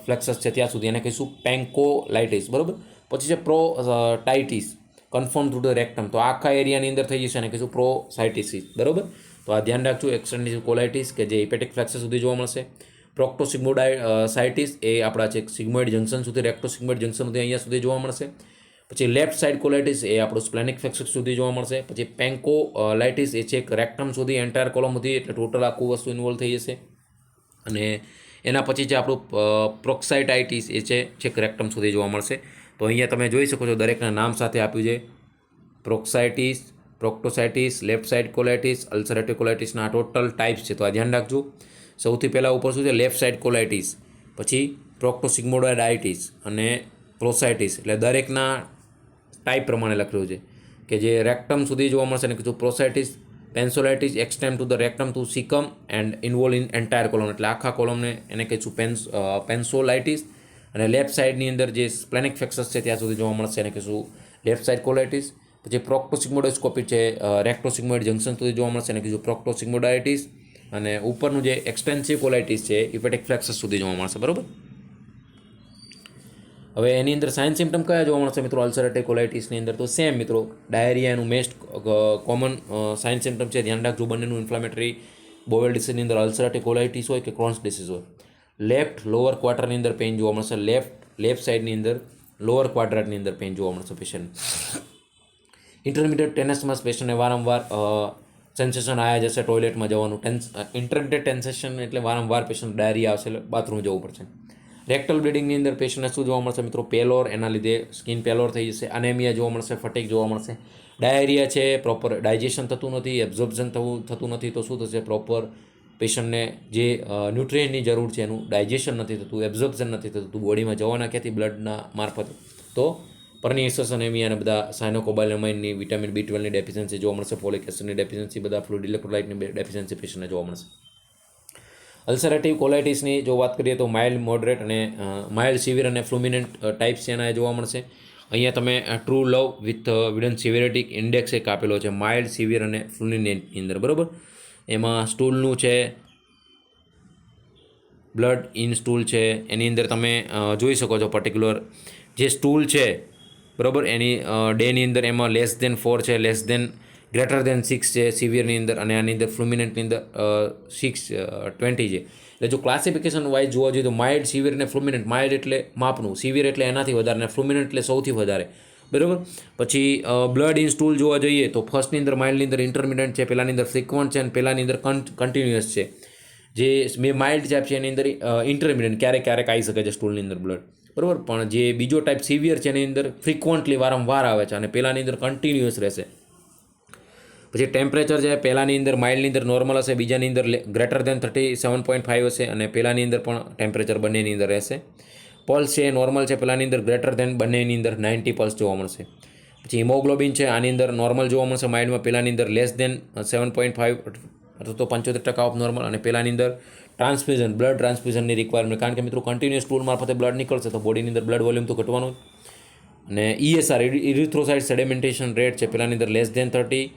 ફ્લેક્સસ છે ત્યાં સુધી, એને કહીશું પેન્કોલાઇટિસ. બરાબર. પછી છે પ્રોટાઇટિસ, કન્ફર્મ ટુ ધ રેક્ટમ, તો આખા એરિયાની અંદર થઈ જશે, એને કહીશું પ્રોસાઇટિસિસ. બરાબર. તો આ ધ્યાન રાખજો. એક્સટેન્સિવ કોલાઇટિસ કે જે હિપેટિક ફ્લેક્સસ સુધી જોવા મળશે. પ્રોક્ટોસિગ્મોડાઇટિસ એ આપણા છે સિગ્મોઇડ જંક્શન સુધી, રેક્ટોસિગ્મોઇડ જંક્શન સુધી અહીંયા સુધી જોવા મળશે. પછી લેફ્ટ સાઇડ કોલાઇટિસ એ આપણું સ્પ્લેનિક ફ્લેક્સસ સુધી જોવા મળશે. પછી પેન્કોલાઇટિસ એ છે રેક્ટમ સુધી, એન્ટાયર કોલમ સુધી, એટલે ટોટલ આખું વસ્તુ ઇન્વોલ્વ થઈ જશે. અને એના પછી જે આપણું પ્રોક્સાઇટાઇટિસ એ છે રેક્ટમ સુધી જોવા મળશે. તો અહીંયા તમે જોઈ શકો છો દરેકના નામ સાથે આપ્યું છે. પ્રોક્સાઇટિસ, પ્રોક્ટોસાઇટિસ, લેફ્ટ સાઇડ કોલાઇટિસ, અલ્સરેટિવ કોલાઇટિસના આ ટોટલ ટાઈપ્સ છે. તો આ ધ્યાન રાખજો. સૌથી પહેલાં ઉપર શું છે, લેફ્ટ સાઇડ કોલાઇટિસ, પછી પ્રોક્ટોસિગ્મોડાઇટિસ અને પ્રોસાઇટિસ, એટલે દરેકના ટાઈપ પ્રમાણે લખેલું છે, કે જે રેક્ટમ સુધી જોવા મળશે, એને કીધું proctitis. Pancolitis extend to the rectum to caecum and involve in entire colon, એટલે આખા કોલમને એને કહીશું પેન્સોલાઇટિસ. અને લેફ્ટ સાઇડની અંદર જે સ્પ્લેનિક ફ્લેક્સસ છે ત્યાં સુધી જોવા મળશે, એને કહીશું લેફ્ટ સાઇડ કોલાઇટિસ. પછી પ્રોક્ટોસિગ્મોડોસ્કોપી છે રેક્ટોસિગ્મોઇડ જંક્શન સુધી જોવા મળશે, એને કહીશું પ્રોક્ટોસિગ્મોડાઇટિસ. અને ઉપરનું જે એક્સટેન્સિવ કોલાઇટિસ છે હિપેટિક ફ્લેક્સસ સુધી જોવા મળશે. બરાબર. હવે એની અંદર સાઇન સિમ્ટમ કયા જોવા મળશે મિત્રો અલ્સરેટિવ કોલાઇટિસની અંદર? તો સેમ મિત્રો, ડાયરિયા એનું મોસ્ટ કોમન સાઇન સિમ્ટમ છે. ધ્યાન રાખજો બંનેનું ઇન્ફ્લામેટરી બોવેલ ડિસીઝની અંદર અલ્સરેટિવ કોલાઇટિસ હોય કે ક્રોન્સ ડિસીઝ હોય. લેફ્ટ લોઅર ક્વાર્ટરની અંદર પેઇન જોવા મળશે, લેફ્ટ સાઇડની અંદર લોઅર ક્વાડ્રન્ટની અંદર પેઇન જોવા મળશે પેશન્ટ. ઇન્ટરમિડિયેટ ટેનસમાં પેશન્ટને વારંવાર સેન્સેશન આવ્યા જશે ટોયલેટમાં જવાનું. ઇન્ટરમિડિયેટ ટેન્સેશન એટલે વારંવાર પેશન્ટ ડાયરિયા આવશે, એટલે બાથરૂમ જવું પડશે. રેક્ટલ બ્લીડિંગની અંદર પેશન્ટને શું જોવા મળશે મિત્રો? પેલોર, એના લીધે સ્કિન પેલોર થઈ જશે. અનેમિયા જોવા મળશે, ફટીગ જોવા મળશે. ડાયરિયા છે, પ્રોપર ડાયજેશન થતું નથી, એબ્ઝોર્પ્શન થતું નથી, તો શું થશે? પ્રોપર પેશન્ટને જે ન્યુટ્રિયન્ટની જરૂર છે એનું ડાયજેશન નથી થતું, એબ્ઝોર્પ્શન નથી થતું, બોડીમાં જવાના ક્યાંથી બ્લડના મારફતે. તો પરનિયસસ અનેમિયા અને બધા સાયનોકોબાલેમાઇનની, વિટામિન B12ની ડેફિશિયન્સી જોવા મળશે, ફોલિક એસિડની ડેફિશિયન્સી, બધા ફ્લુઇડ ઇલેક્ટ્રોલાઇટની ડેફિશિયન્સી પેશન્ટને જોવા મળશે. અલ્સરેટિવ કોલાઇટિસની જો વાત કરીએ તો માઇલ્ડ, મોડરેટ અને માઇલ્ડ, સિવિયર અને ફ્લુમિનન્ટ ટાઈપ્સ છે એના જોવા મળશે. અહીંયા તમે Truelove with widen severity index એક આપેલો છે માઇલ્ડ, સિવિયર અને ફ્લુમિનન્ટની અંદર. બરાબર. એમાં સ્ટૂલનું છે, બ્લડ ઇન સ્ટૂલ છે, એની અંદર તમે જોઈ શકો છો પર્ટિક્યુલર જે સ્ટૂલ છે. બરાબર. એની ડેની અંદર એમાં લેસ દેન 4 છે, લેસ દેન ગ્રેટર દેન 6 છે સિવિયરની અંદર, અને આની અંદર ફ્લુમિનન્ટની અંદર 620 છે. એટલે જો ક્લાસિફિકેશન વાઇઝ જોવા જોઈએ તો માઇલ્ડ, સિવિયર અને ફ્લુમિનન્ટ. માઇલ્ડ એટલે માપનું, સિવિયર એટલે એનાથી વધારે, અને ફ્લુમિનન્ટ એટલે સૌથી વધારે, બરાબર. પછી બ્લડ ઇન સ્ટૂલ જોવા જઈએ તો ફર્સ્ટની અંદર માઇલ્ડની અંદર ઇન્ટરમિડિયન્ટ છે, પહેલાની અંદર ફ્રિકવન્ટ છે, અને પહેલાની અંદર કન્ટિન્યુઅસ છે. જે માઇલ્ડ ટાઈપ છે એની અંદર ઇન્ટરમિડિયન્ટ ક્યારેક ક્યારેક આવી શકે છે સ્ટૂલની અંદર બ્લડ, બરાબર. પણ જે બીજો ટાઈપ સિવિયર છે એની અંદર ફ્રિકવન્ટલી વારંવાર આવે છે, અને પહેલાની અંદર કન્ટિન્યુઅસ રહેશે. પછી ટેમ્પરેચર છે, પહેલાંની અંદર માઇલ્ડની અંદર નોર્મલ હશે, બીજાની અંદર ગ્રેટર દેન 37.5 હશે, અને પહેલાંની અંદર પણ ટેમ્પરેચર બંનેની અંદર રહેશે. પલ્સ છે નોર્મલ છે, પહેલાંની અંદર ગ્રેટર દેન, બંનેની અંદર 90 પલ્સ જોવા મળશે. પછી હિમોગ્લોબિન છે, આની અંદર નોર્મલ જોવા મળશે માઇલ્ડમાં, પહેલાંની અંદર લેસ દેન 7.5 અથવા તો 75% ઓફ નોર્મલ, અને પહેલાંની અંદર ટ્રાન્સફ્યુઝન, બ્લડ ટ્રાન્સફ્યુઝનની રિક્વાયરમેન્ટ, કારણ કે મિત્રો કન્ટિન્યુઅસ ટૂલ મારફતે બ્લડ નીકળશે તો બોડીની અંદર બ્લડ વોલ્યુમ તો ઘટવાનું. અને ESR ઇરિથ્રોસાઇટ સેડિમેન્ટેશન રેટ છે, પહેલાંની અંદર લેસ દેન 30,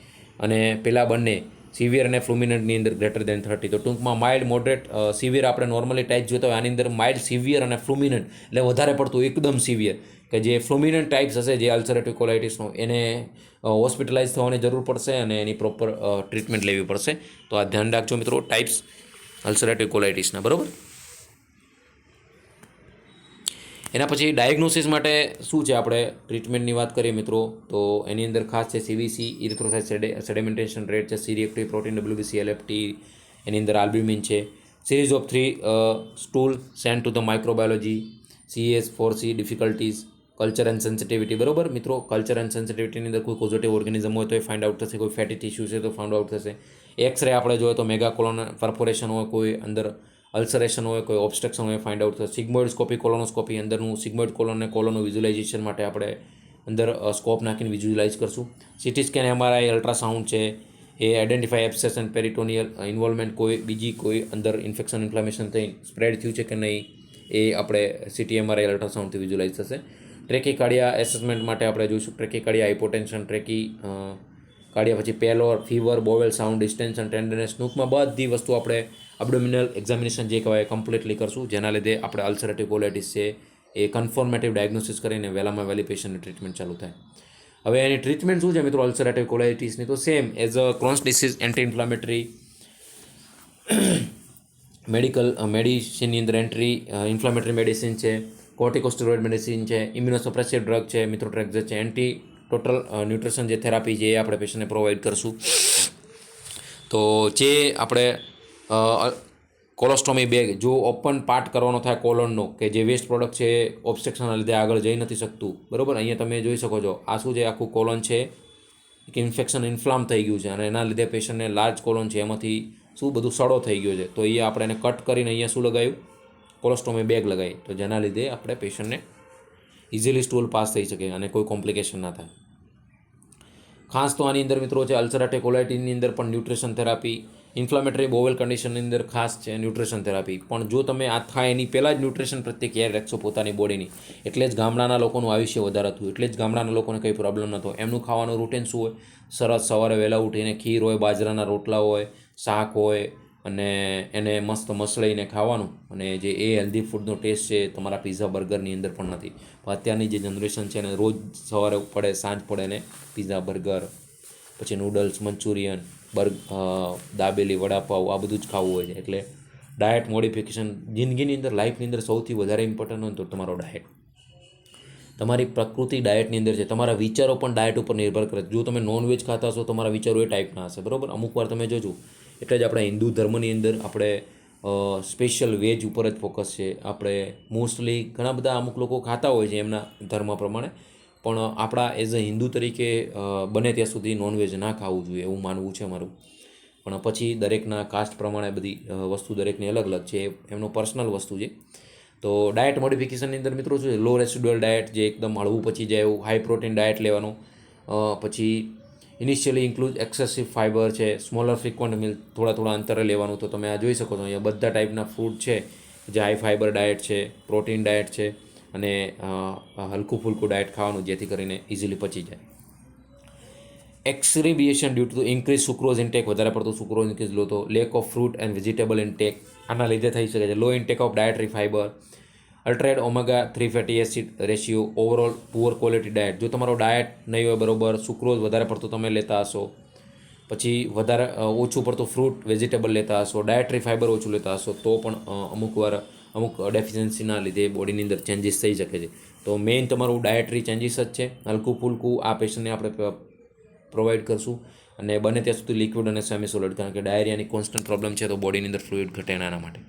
અને પહેલાં બંને સિવિયર અને ફ્લુમિનન્ટની અંદર ગ્રેટર દેન 30. તો ટૂંકમાં માઇલ્ડ, મોડરેટ, સિવિયર આપણે નોર્મલી ટાઈપ જોતા હોય, આની અંદર માઇલ્ડ, સિવિયર અને ફ્લુમિનન્ટ એટલે વધારે પડતું એકદમ સિવિયર, કે જે ફ્લુમિનન્ટ ટાઈપ્સ હશે જે અલ્સરેટિવ કોલાઇટિસનો, એને હોસ્પિટલાઇઝ થવાની જરૂર પડશે અને એની પ્રોપર ટ્રીટમેન્ટ લેવી પડશે. તો આ ધ્યાન રાખજો મિત્રો, ટાઈપ્સ અલ્સરેટિવ કોલાઇટિસના, બરાબર. એના પછી ડાયગ્નોસિસ માટે શું છે, આપણે ટ્રીટમેન્ટની વાત કરીએ મિત્રો તો એની અંદર ખાસ છે CVC, ઇરિથ્રોસાઇટ સેડિમેન્ટેશન રેટ છે, C reactive protein, WBC, LFT, એની અંદર આલ્બ્યુમિન છે, series of 3 stool send to the microbiology, CS4C difficulties, culture and sensitivity, બરાબર મિત્રો. કલ્ચર એન્ડ સેન્સિટિવિટીની અંદર કોઈ પોઝિટિવ ઓર્ગેનિઝમ હોય તો એ ફાઇન્ડ આઉટ થશે, કોઈ ફેટી ટિશ્યુ છે તો ફાઇન્ડ આઉટ થશે. એક્સરે આપણે જોઈએ તો મેગાકોલોન પરફોરેશન હોય, કોઈ અંદર અલ્સરેશન હોય, કોઈ ઓબ્સ્ટ્રક્શન હોય, ફાઇન્ડ આઉટ થશે. સિગ્મોઇડસ્કોપી, કોલોનોસ્કોપી, અંદરનું સિગ્મોઇડ કોલોન અને કોલોનનું વિઝ્યુલાઇઝેશન માટે આપણે અંદર સ્કોપ નાખીને વિઝ્યુલાઇઝ કરશું. CT સ્કેન, MRI, અલ્ટ્રાસાઉન્ડ છે, એ આઈડેન્ટિફાઈ એબ્સેસ એન્ડ પેરિટોનિયલ ઇન્વોલ્વમેન્ટ, કોઈ બીજી કોઈ અંદર ઇન્ફેક્શન, ઇન્ફ્લામેશન થઈ સ્પ્રેડ થયું છે કે નહીં, એ આપણે CT, MRI, અલ્ટ્રાસાઉન્ડથી વિઝ્યુલાઇઝ થશે. ટ્રેકીકાર્ડિયા એસેસમેન્ટ માટે આપણે જોઈશું ટ્રેકીકાર્ડિયા, હાઇપોટેન્શન, કાઢ્યા પછી પેલોર, ફીવર, બોવેલ સાઉન્ડ, ડિસ્ટેન્શન, ટેન્ડરનેસ, ટૂંકમાં બધી વસ્તુ આપણે અબ્ડોમિનલ એક્ઝામિનેશન જે કહેવાય કમ્પ્લીટલી કરશું, જેના લીધે આપણે અલ્સરેટિવ કોલાઇટિસ છે એ કન્ફર્મેટિવ ડાયગ્નોસિસ કરીને વહેલામાં વહેલી પેશન્ટની ટ્રીટમેન્ટ ચાલુ થાય. હવે એની ટ્રીટમેન્ટ શું છે મિત્રો અલ્સરેટિવ કોલાઇટિસની? તો same as a Crohn's disease, anti inflammatory મેડિસિનની અંદર ઇન્ફ્લામેટરી મેડિસિન છે, કોર્ટિકોસ્ટેરોઇડ મેડિસિન છે, ઇમ્યુનોસપ્રેસિવ ડ્રગ છે, મિથ્રોટ્રેક્ઝેટ છે, એન્ટી ટોટલ ન્યુટ્રિશન જે થેરાપી છે એ આપણે પેશન્ટને પ્રોવાઈડ કરશું. તો જે આપણે કોલોસ્ટોમી બેગ, જો ઓપન પાર્ટ કરવાનો થાય કોલોનનો, કે જે વેસ્ટ પ્રોડક્ટ છે ઓબ્સ્ટ્રક્શનના લીધે આગળ જઈ નથી શકતું, બરાબર. અહીંયા તમે જોઈ શકો છો આ શું છે, આખું કોલોન છે કે ઇન્ફેક્શન, ઇન્ફ્લામ થઈ ગયું છે, અને એના લીધે પેશન્ટને લાર્જ કોલોન છે એમાંથી શું બધું સડો થઈ ગયો છે. તો અહીંયા આપણે એને કટ કરીને અહીંયા શું લગાવ્યું, કોલોસ્ટોમી બેગ લગાવી, તો જેના લીધે આપણે પેશન્ટને ઇઝીલી સ્ટૂલ પાસ થઈ શકે અને કોઈ કોમ્પ્લિકેશન ના થાય. ખાસ તો આની અંદર મિત્રો છે અલ્સરેટિવ કોલાઇટિસની અંદર પણ ન્યુટ્રિશન થેરાપી, ઇન્ફ્લામેટરી બોવેલ કન્ડિશનની અંદર ખાસ છે ન્યુટ્રિશન થેરાપી. પણ જો તમે આ થાય એની પહેલાં જ ન્યુટ્રિશન પ્રત્યે કેર રાખશો પોતાની બોડીની, એટલે જ ગામડાના લોકોનું આયુષ્ય વધારે હતું, એટલે જ ગામડાના લોકોને કંઈ પ્રોબ્લેમ નહોતો. એમનું ખાવાનું રૂટીન શું હોય, સરસ સવારે વહેલા ઉઠીને ખીર હોય, બાજરાના રોટલા હોય, શાક હોય, અને એને મસ્ત મસળીને ખાવાનું, અને જે એ હેલ્ધી ફૂડનો ટેસ્ટ છે તમારા પીઝા બર્ગરની અંદર પણ નથી. અત્યારની જે જનરેશન છે ને રોજ સવારે પડે સાંજ પડે ને પીઝા, બર્ગર, પછી નૂડલ્સ, મંચુરિયન, દાબેલી, વડાપાવ, આ બધું જ ખાવું હોય છે. એટલે ડાયટ મોડિફિકેશન જિંદગીની અંદર, લાઈફની અંદર સૌથી વધારે ઇમ્પોર્ટન્ટ હોય તો તમારો ડાયટ, તમારી પ્રકૃતિ ડાયટની અંદર છે. તમારા વિચારો પણ ડાયટ ઉપર નિર્ભર કરે. જો તમે નોનવેજ ખાતા હશો તમારા વિચારો એ ટાઈપના હશે, બરાબર. અમુક વાર તમે જોજો, એટલે જ આપણા હિન્દુ ધર્મની અંદર આપણે સ્પેશિયલ વેજ ઉપર જ ફોકસ છે. આપણે મોસ્ટલી ઘણા બધા અમુક લોકો ખાતા હોય છે એમના ધર્મ પ્રમાણે, પણ આપણા એઝ અ હિન્દુ તરીકે બને ત્યાં સુધી નોનવેજ ના ખાવું જોઈએ એવું માનવું છે મારું. પણ પછી દરેકના કાસ્ટ પ્રમાણે બધી વસ્તુ દરેકની અલગ અલગ છે, એમનો પર્સનલ વસ્તુ છે. તો ડાયટ મોડિફિકેશનની અંદર મિત્રો શું છે, લો રેસિડ્યુઅલ ડાયટ, જે એકદમ હળવું પચી જાય એવું હાઈ પ્રોટીન ડાયટ લેવાનું. પછી ઇનિશિયલી ઇન્ક્લુડ એક્સેસિવ ફાઇબર છે, સ્મોલર ફ્રિક્વન્ટ મીલ થોડા થોડા અંતરે લેવાનું. તો તમે આ જોઈ શકો છો અહીંયા બધા ટાઈપના ફૂડ છે, જે હાઈ ફાઇબર ડાયટ છે, પ્રોટીન ડાયટ છે, અને હલકું ફૂલકું ડાયટ ખાવાનું જેથી કરીને ઇઝીલી પચી જાય. Exacerbation due to increase sucrose intake, વધારે પડતું સુક્રોઝ ઇન્ક્રીઝ લો તો lack of fruit and vegetable intake, આના લીધે થઈ શકે છે. Low intake of dietary fibre, altered omega 3 fatty acid ratio, overall poor quality diet. જો તમારો ડાયટ નહીં હોય બરોબર, સુક્રોઝ વધારે પડતું તમે લેતા હશો, પછી વધારે ઓછું પડતું ફ્રૂટ વેજીટેબલ લેતા હશો, ડાયટરી ફાઇબર ઓછું લેતા હશો, તો પણ અમુક ડેફિશિયન્સીના લીધે બોડીની અંદર ચેન્જીસ થઈ શકે છે. તો મેઇન તમારું ડાયટરી ચેન્જીસ જ છે. હલકું ફૂલકું આ પેશન્ટને આપણે પ્રોવાઈડ કરશું, અને બને ત્યાં સુધી લિક્વિડ અને સેમી સોલિડ, કારણ કે ડાયરિયાની કોન્સ્ટન્ટ પ્રોબ્લેમ છે, તો બોડીની અંદર ફ્લુઇડ ઘટે એના માટે.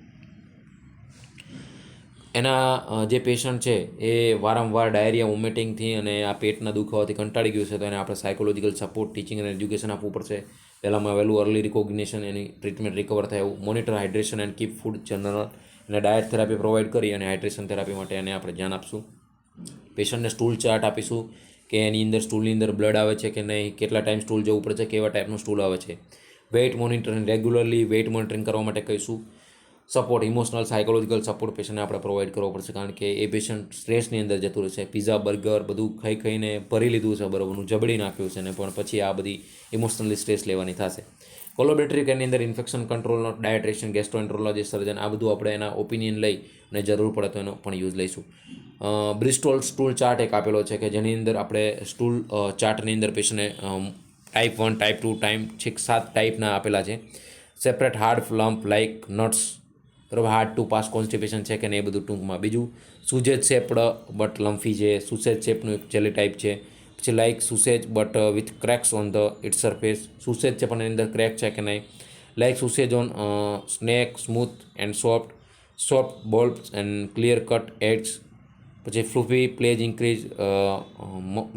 એના જે પેશન્ટ છે એ વારંવાર ડાયરિયા વોમિટિંગથી અને આ પેટના દુખાવાથી કંટાળી ગયું છે, તો એને આપણે સાયકોલોજીકલ સપોર્ટ, ટીચિંગ અને એજ્યુકેશન આપવું પડશે. પહેલાંમાં વહેલું અર્લી રિકોગ્નિશન, એની ટ્રીટમેન્ટ રિકવર થાય એવું, monitor hydration and keep food general, અને ડાયટ થેરાપી પ્રોવાઈડ કરી અને હાઇડ્રેશન થેરાપી માટે એને આપણે ધ્યાન આપશું. પેશન્ટને સ્ટૂલ ચાર્ટ આપીશું કે એની અંદર સ્ટૂલની અંદર બ્લડ આવે છે કે નહીં, કેટલા ટાઈમ સ્ટૂલ જવું પડશે, કેવા ટાઈપનું સ્ટૂલ આવે છે. Weight monitoring, regularly weight monitoring કરવા માટે કહીશું. સપોર્ટ, ઇમોશનલ સાયકોલોજીકલ સપોર્ટ પેશન્ટને આપણે પ્રોવાઈડ કરવો પડશે, કારણ કે એ પેશન્ટ સ્ટ્રેસની અંદર જતું રહેશે. પીઝા બર્ગર બધું ખાઈને ભરી લીધું છે, બરાબરનું જબડી નાખ્યું છે, ને પણ પછી આ બધી ઇમોશનલી સ્ટ્રેસ લેવાની થશે. કોલોબેટરી કેરની અંદર ઇન્ફેક્શન કંટ્રોલનો ડાયટ્રેશન, ગેસ્ટ્રોએન્ટ્રોલોજી સર્જન, આ બધું આપણે એના ઓપિનિયન લઈ અને જરૂર પડે તો એનો પણ યુઝ લઈશું. બ્રિસ્ટોલ સ્ટૂલ ચાર્ટ એક આપેલો છે કે જેની અંદર આપણે સ્ટૂલ ચાર્ટની અંદર પેશન્ટને ટાઈપ 1, ટાઈપ 2, ટાઈપ 7 ટાઈપના આપેલા છે. Separate hard lump like nuts, બરાબર, હાર્ડ ટુ પાસ કોન્સ્ટિપેશન છે કે નહીં એ બધું ટૂંકમાં. બીજું સુજેજ શેપ્ડ બટ લમ્ફી છે, સુસેજ શેપનું એક જેલી ટાઈપ છે. પછી like sausage but with cracks on the it surface, sausage છે પણ એની અંદર ક્રેક છે કે નહીં. Like sausage on snake, smooth and soft balls and clear cut edges. પછી fluffy pledge increase,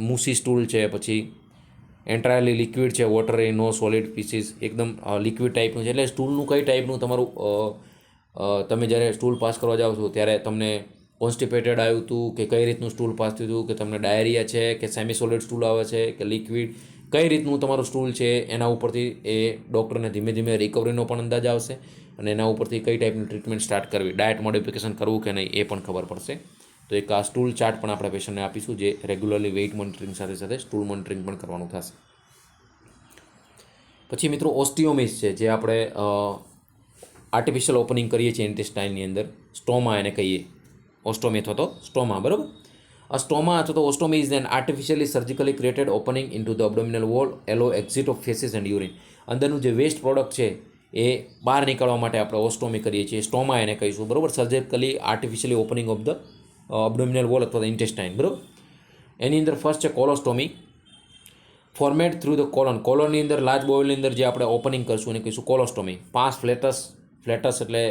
mushy stool છે. પછી એન્ટાયરલી લિક્વિડ છે, વોટરી, નો સોલિડ પીસીસ, એકદમ લિક્વિડ ટાઈપનું છે. એટલે સ્ટૂલનું કઈ ટાઈપનું તમારું તમે જ્યારે સ્ટૂલ પાસ કરવા જાઓ છો ત્યારે તમને કોન્સ્ટિપેટેડ આવ્યું હતું કે કઈ રીતનું સ્ટૂલ પાસ થયું હતું, કે તમને ડાયરિયા છે કે સેમી સોલિડ સ્ટૂલ આવે છે કે લિક્વિડ, કઈ રીતનું તમારું સ્ટૂલ છે, એના ઉપરથી એ ડૉક્ટરને ધીમે ધીમે રિકવરીનો પણ અંદાજ આવશે, અને એના ઉપરથી કઈ ટાઈપની ટ્રીટમેન્ટ સ્ટાર્ટ કરવી, ડાયટ મોડિફિકેશન કરવું કે નહીં એ પણ ખબર પડશે. તો એક આ સ્ટૂલ ચાર્ટ પણ આપણે પેશન્ટને આપીશું, જે રેગ્યુલરલી વેઇટ મોનિટરિંગ સાથે સાથે સ્ટૂલ મોનિટરિંગ પણ કરવાનું થશે. પછી મિત્રો ઓસ્ટિયોમિસ છે, જે આપણે આર્ટિફિશિયલ ઓપનિંગ કરીએ છીએ ઇન્ટેસ્ટાઇનની અંદર, સ્ટોમા એને કહીએ, ઓસ્ટોમી અથવા તો સ્ટોમા, બરાબર. A stoma અથવા તો ostomy is an artificially surgically created opening into the abdominal wall, allow exit of feces and urine. અંદરનું જે વેસ્ટ પ્રોડક્ટ છે એ બહાર નીકળવા માટે આપણે ઓસ્ટોમી કરીએ છીએ, સ્ટોમા એને કહીશું, બરાબર. Surgically artificially opening of the abdominal wall અથવા ઇન્ટેસ્ટાઇન, બરાબર. એની અંદર ફર્સ્ટ છે કોલોસ્ટોમી, ફોર્મેટ થ્રુ ધ કોલોનની અંદર લાર્જ બોવેલની અંદર જે આપણે ઓપનિંગ કરશું એને કહીશું કોલોસ્ટોમી. પાસ ફ્લેટસ એટલે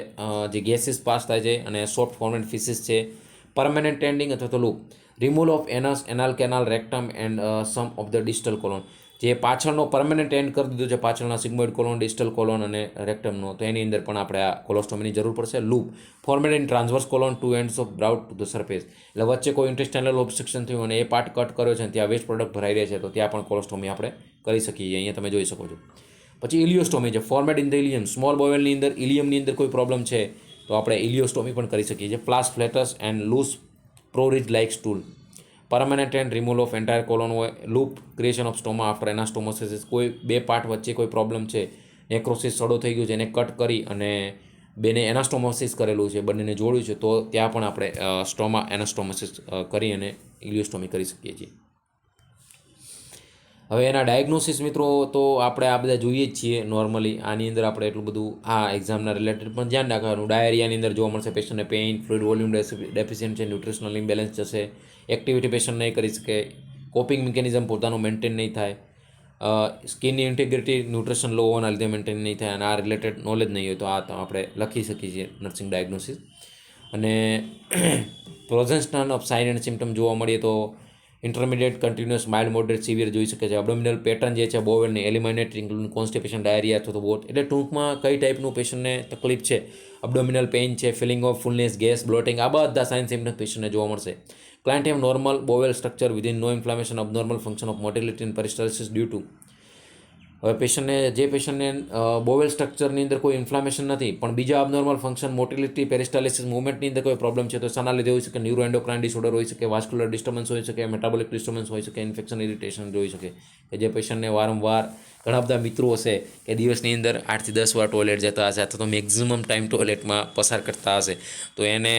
જે ગેસીસ પાસ થાય છે, અને સોફ્ટ ફોર્મેટ ફિસીસ છે. પરમેનન્ટ એન્ડિંગ અથવા તો loop, removal of anus, anal canal, rectum and some of the distal colon. જે પાછળનો પરમેનન્ટ એન્ડ કરી દીધું છે, પાછળના સિગ્મોઇડ કોલોન, ડિસ્ટલ કોલોન અને રેક્ટમનો, તો એની અંદર પણ આપણે આ કોલોસ્ટોમીની જરૂર પડશે. Loop, formed in transverse colon, two ends of brought to the surface, એટલે વચ્ચે કોઈ ઇન્ટેસ્ટાઇનલ ઓબ્સ્ટ્રક્શન થયું અને એ પાર્ટ કટ કર્યો છે, ત્યાં વેસ્ટ પ્રોડક્ટ ભરાઈ રહે છે, તો ત્યાં પણ કોલોસ્ટોમી આપણે કરી શકીએ. અહીંયા તમે જોઈ શકો છો. પછી ઇલિયોસ્ટોમી છે, ફોર્મેટ ઇન ધ ઇલિયમ, સ્મોલ બોવેલની અંદર ઇલિયમની અંદર કોઈ પ્રોબ્લેમ છે તો આપણે ઇલિયોસ્ટોમી પણ કરી શકીએ છીએ. Pass flatus and loose porridge like stool, permanent end removal of entire colon હોય. Loop, creation of stoma after anastomosis, કોઈ બે પાર્ટ વચ્ચે કોઈ પ્રોબ્લેમ છે, નેક્રોસિસ સડો થઈ ગયું છે, એને કટ કરી અને બેને એનાસ્ટોમોસિસ કરેલું છે, બંનેને જોડ્યું છે, તો ત્યાં પણ આપણે સ્ટોમા એનાસ્ટોમોસિસ કરી અને ઇલિયોસ્ટોમી કરી શકીએ છીએ. હવે એના ડાયગ્નોસિસ મિત્રો તો આપણે આ બધા જોઈએ જ છીએ નોર્મલી. આની અંદર આપણે એટલું બધું આ એક્ઝામના રિલેટેડ પણ ધ્યાન રાખવાનું. ડાયરિયાની અંદર જોવા મળશે પેશન્ટને પેઇન, ફ્લુઇડ વોલ્યુમ ડેફિશિયન્ટ છે, ન્યુટ્રિશનલ ઇમ્બેલેન્સ જશે, એક્ટિવિટી પેશન્ટ નહીં કરી શકે, કોપિંગ મિકેનિઝમ પોતાનું મેન્ટેન નહીં થાય, સ્કિનની ઇન્ટિગ્રિટી ન્યુટ્રિશન લો હોવાના લીધે મેન્ટેન નહીં થાય, અને આ રિલેટેડ નોલેજ નહીં હોય તો આ આપણે લખી શકીએ છીએ નર્સિંગ ડાયગ્નોસિસ. અને પ્રોઝન્સન ઓફ સાઇન એન્ડ સિમ્ટમ જોવા મળીએ તો intermediate, continuous, mild, moderate, severe જોઈ શકે છે. અબડોમિનલ પેટર્ન જે છે બોવેલની એલિમિનેટ, ઇન્ક્લુડિંગ કોન્સ્ટિપેશન, ડાયરિયા અથવા તો બોટ, એટલે ટૂંકમાં કઈ ટાઈપનું પેશન્ટને તકલીફ છે, અબડોમિનલ પેઇન છે, feeling of fullness, gas, bloating, આ બધા સાઇન સિમ્ટમ પેશન્ટને જોવા મળશે. Client have normal bowel structure within no inflammation, abnormal function of motility and peristalsis due to. હવે પેશન્ટને બોવેલ સ્ટ્રક્ચરની અંદર કોઈ ઇન્ફ્લામેશન નથી, પણ બીજા અબનોર્મલ ફંક્શન, મોટિલિટી, પેરિસ્ટાલિસિસ, મૂવમેન્ટની અંદર કોઈ પ્રોબ્લેમ છે, તો શાના લીધે હોઈ શકે? ન્યુરો એન્ડોક્રાઇન ડિસઓર્ડર હોઈ શકે, વાસ્ક્યુલર ડિસ્ટર્બન્સ હોઈ શકે, મેટાબોલિક ડિસ્ટર્બન્સ હોઈ શકે, ઇન્ફેક્શન, ઇરિટેશન જોઈ શકે. કે જે પેશન્ટને વારંવાર ઘણા બધા મિત્રો હશે કે દિવસની અંદર 8 થી 10 વાર ટોયલેટ જતા હશે, અથવા તો મેક્ઝિમમ ટાઈમ ટોયલેટમાં પસાર કરતા હશે, તો એને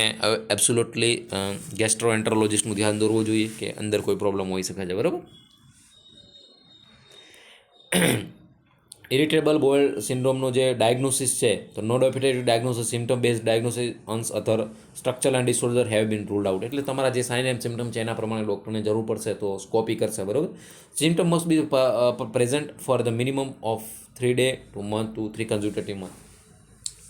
એબ્સોલ્યુટલી ગેસ્ટ્રોએન્ટરોલોજિસ્ટનું ધ્યાન દોરવું જોઈએ કે અંદર કોઈ પ્રોબ્લેમ હોઈ શકે છે, બરાબર. ઇરિટેબલ બોવેલ સિન્ડ્રોમનું જે ડાયગ્નોસિસ છે તો no definitive diagnosis symptom base diagnosis once other structural and disorder have been ruled out. એટલે તમારા જે સાઇન એન્ડ સિમ્ટમ છે એના પ્રમાણે ડૉક્ટરને જરૂર પડશે તો સ્કોપી કરશે, બરાબર. Symptom must be present for the minimum of 3 day to month to 3 consecutive month.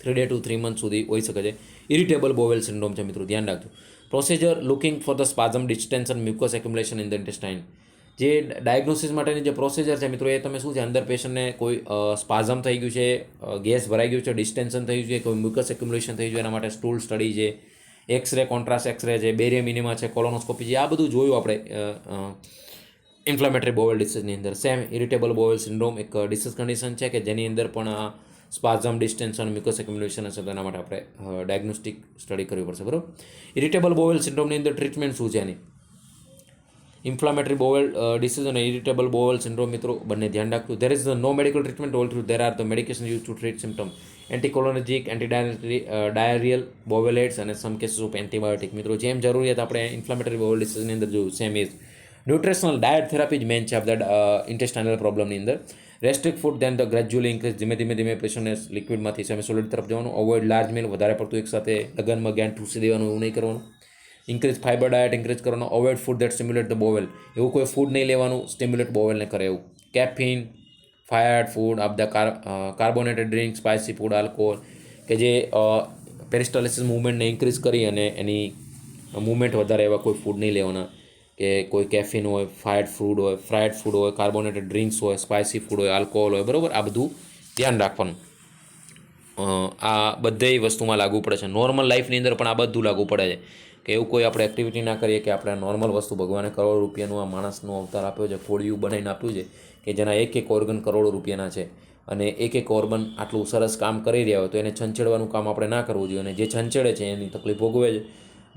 3 day to 3 month સુધી હોઈ શકે છે. ઇરિટેબલ બોવેલ સિન્ડ્રોમ છે મિત્રો, ધ્યાન રાખજો. Procedure looking for the spasm distension mucus accumulation in the intestine. જે diagnosis માટેની જે પ્રોસિજર છે મિત્રો, એ તમે શું છે, અંદર પેશન્ટને કોઈ સ્પાઝમ થઈ ગયું છે, ગેસ ભરાઈ ગયું છે, ડિસ્ટેન્શન થઈ ગયું છે, કોઈ મ્યુકસ એક્યુમ્યુલેશન થઈ ગયું, એના માટે સ્ટૂલ સ્ટડી છે, એક્સરે, કોન્ટ્રાસ્ટ એક્સરે છે, બેરિયમ ઇનેમા છે, કોલોનોસ્કોપી છે, આ બધું જોયું આપણે ઇન્ફ્લામેટરી બોવેલ ડિસીઝની અંદર. સેમ ઇરિટેબલ બોવેલ સિન્ડ્રોમ એક ડિસીઝ કન્ડિશન છે કે જેની અંદર પણ સ્પાઝમ ડિસ્ટેન્શન મ્યુકસ એક્યુમ્યુલેશન હશે, તો એના માટે આપણે ડાયગ્નોસ્ટિક સ્ટડી કરવી પડશે, બરાબર. ઇરિટેબલ બોવેલ સિન્ડ્રોમની અંદર ટ્રીટમેન્ટ શું છે એની? ઇન્ફ્લામેટરી બોવેલ ડિસીઝ અને ઇરિટેબલ બોવેલ સિન્ડ્રોમ મિત્રો બંને ધ્યાન રાખવું. There is no medical treatment all through there are the medication use to treat symptom. Anticholinergic, diarrhoeal બોવેલેટ્સ અને સમ કેસીસ ઓફ એન્ટીબાયોટિક. મિત્રો જેમ જરૂરિયાત આપણે ઇન્ફ્લામેટરી બોવેલ ડિસીઝની અંદર જોયું, same is nutritional diet therapy જ મેન છે આપણા ઇન્ટેસ્ટાઇનલ પ્રોબ્લમની અંદર. Restrict food then the gradually increase, ધીમે ધીમે પેશન્ટને લિક્વિડમાંથી સેમી સોલિડ તરફ જવાનું. અવોઇડ લાર્જ મીલ, વધારે પડતું એકસાથે લગનમાં જ્ઞાન ઠૂસી દેવાનું એવું નહીં કરવાનું. ઇન્ક્રીઝ ફાઇબર ડાયટ ઇન્ક્રીઝ કરવાનો. Avoid food that stimulate the bowel, એવું કોઈ ફૂડ નહીં લેવાનું સ્ટિમ્યુલેટ બોવેલને કરે એવું. કેફીન, ફાયર્ડ ફૂડ, આ બધા carbonated drink, spicy food, alcohol કે જે પેરિસ્ટાલિસિસ મૂવમેન્ટને ઇન્ક્રીઝ કરી અને એની મૂવમેન્ટ વધારે એવા કોઈ ફૂડ નહીં લેવાના, કે કોઈ કેફીન હોય, ફ્રાઈડ ફૂડ હોય, કાર્બોનેટેડ ડ્રિંક્સ હોય, સ્પાઇસી ફૂડ હોય, આલ્કોહોલ હોય, બરાબર. આ બધું ધ્યાન રાખવાનું. આ બધી વસ્તુમાં લાગુ પડે છે. નોર્મલ લાઈફની અંદર પણ આ બધું લાગુ પડે છે કે એવું કોઈ આપણે એક્ટિવિટી ના કરીએ કે આપણે નોર્મલ વસ્તુ, ભગવાને કરોડ રૂપિયાનું આ માણસનો અવતાર આપ્યો છે, ખોડિયું બનાવીને આપ્યું છે કે જેના એક ઓર્ગન કરોડો રૂપિયાના છે, અને એક ઓર્ગન આટલું સરસ કામ કરી રહ્યા હોય તો એને છંછેડવાનું કામ આપણે ના કરવું જોઈએ, અને જે છંછેડે છે એની તકલીફ ભોગવે છે,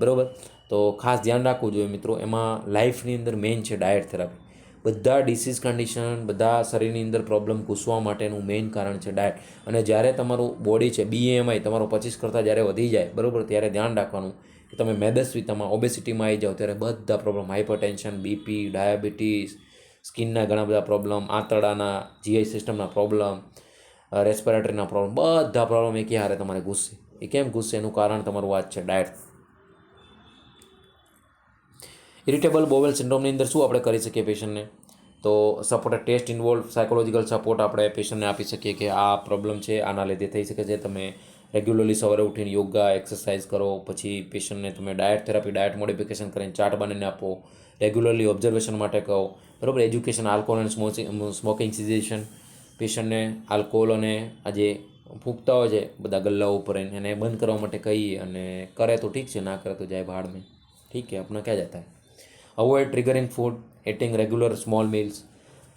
બરાબર. તો ખાસ ધ્યાન રાખવું જોઈએ મિત્રો. એમાં લાઈફની અંદર મેઇન છે ડાયટ થેરાપી. બધા ડિસીઝ કન્ડિશન, બધા શરીરની અંદર પ્રોબ્લેમ ઘૂસવા માટેનું મેઇન કારણ છે ડાયટ. અને જ્યારે તમારું બોડી છે, BMI તમારો 25 કરતાં જ્યારે વધી જાય, બરાબર, ત્યારે ધ્યાન રાખવાનું કે તમે મેદસ્વીતામાં, ઓબેસિટીમાં આવી જાઓ ત્યારે બધા પ્રોબ્લેમ, હાઇપરટેન્શન, બીપી, ડાયાબિટીસ, સ્કિનના ઘણા બધા પ્રોબ્લેમ, આંતરડાના, GI સિસ્ટમના પ્રોબ્લેમ, રેસ્પિરેટરીના પ્રોબ્લેમ, બધા પ્રોબ્લેમ એક હારે તમારે ઘૂસશે. એ કેમ ઘૂસશે? એનું કારણ તમારું આ જ છે, ડાયટ. ઇરિટેબલ બોવેલ સિન્ડ્રોમની અંદર શું આપણે કરી શકીએ પેશન્ટને? તો supported test involve psychological support આપણે પેશન્ટને આપી શકીએ કે આ પ્રોબ્લેમ છે, આના લીધે થઈ શકે છે. તમે રેગ્યુલરલી સવારે ઉઠીને યોગા, એક્સરસાઇઝ કરો. પછી પેશન્ટને તમે ડાયટ થેરાપી, ડાયટ મોડિફિકેશન કરીને ચાર્ટ બનાવીને આપો. રેગ્યુલરલી ઓબ્ઝર્વેશન માટે કહો, બરાબર. Education, alcohol and smoking cessation. પેશન્ટને આલ્કોહોલ અને આ જે ફૂંકતા હોય છે બધા ગલ્લાઓ ઉપર એને બંધ કરવા માટે કહીએ, અને કરે તો ઠીક છે, ના કરે તો જાય ભાડ में, ठीक है, अपना क्या जाता है. Avoid triggering food, એટિંગ regular small meals.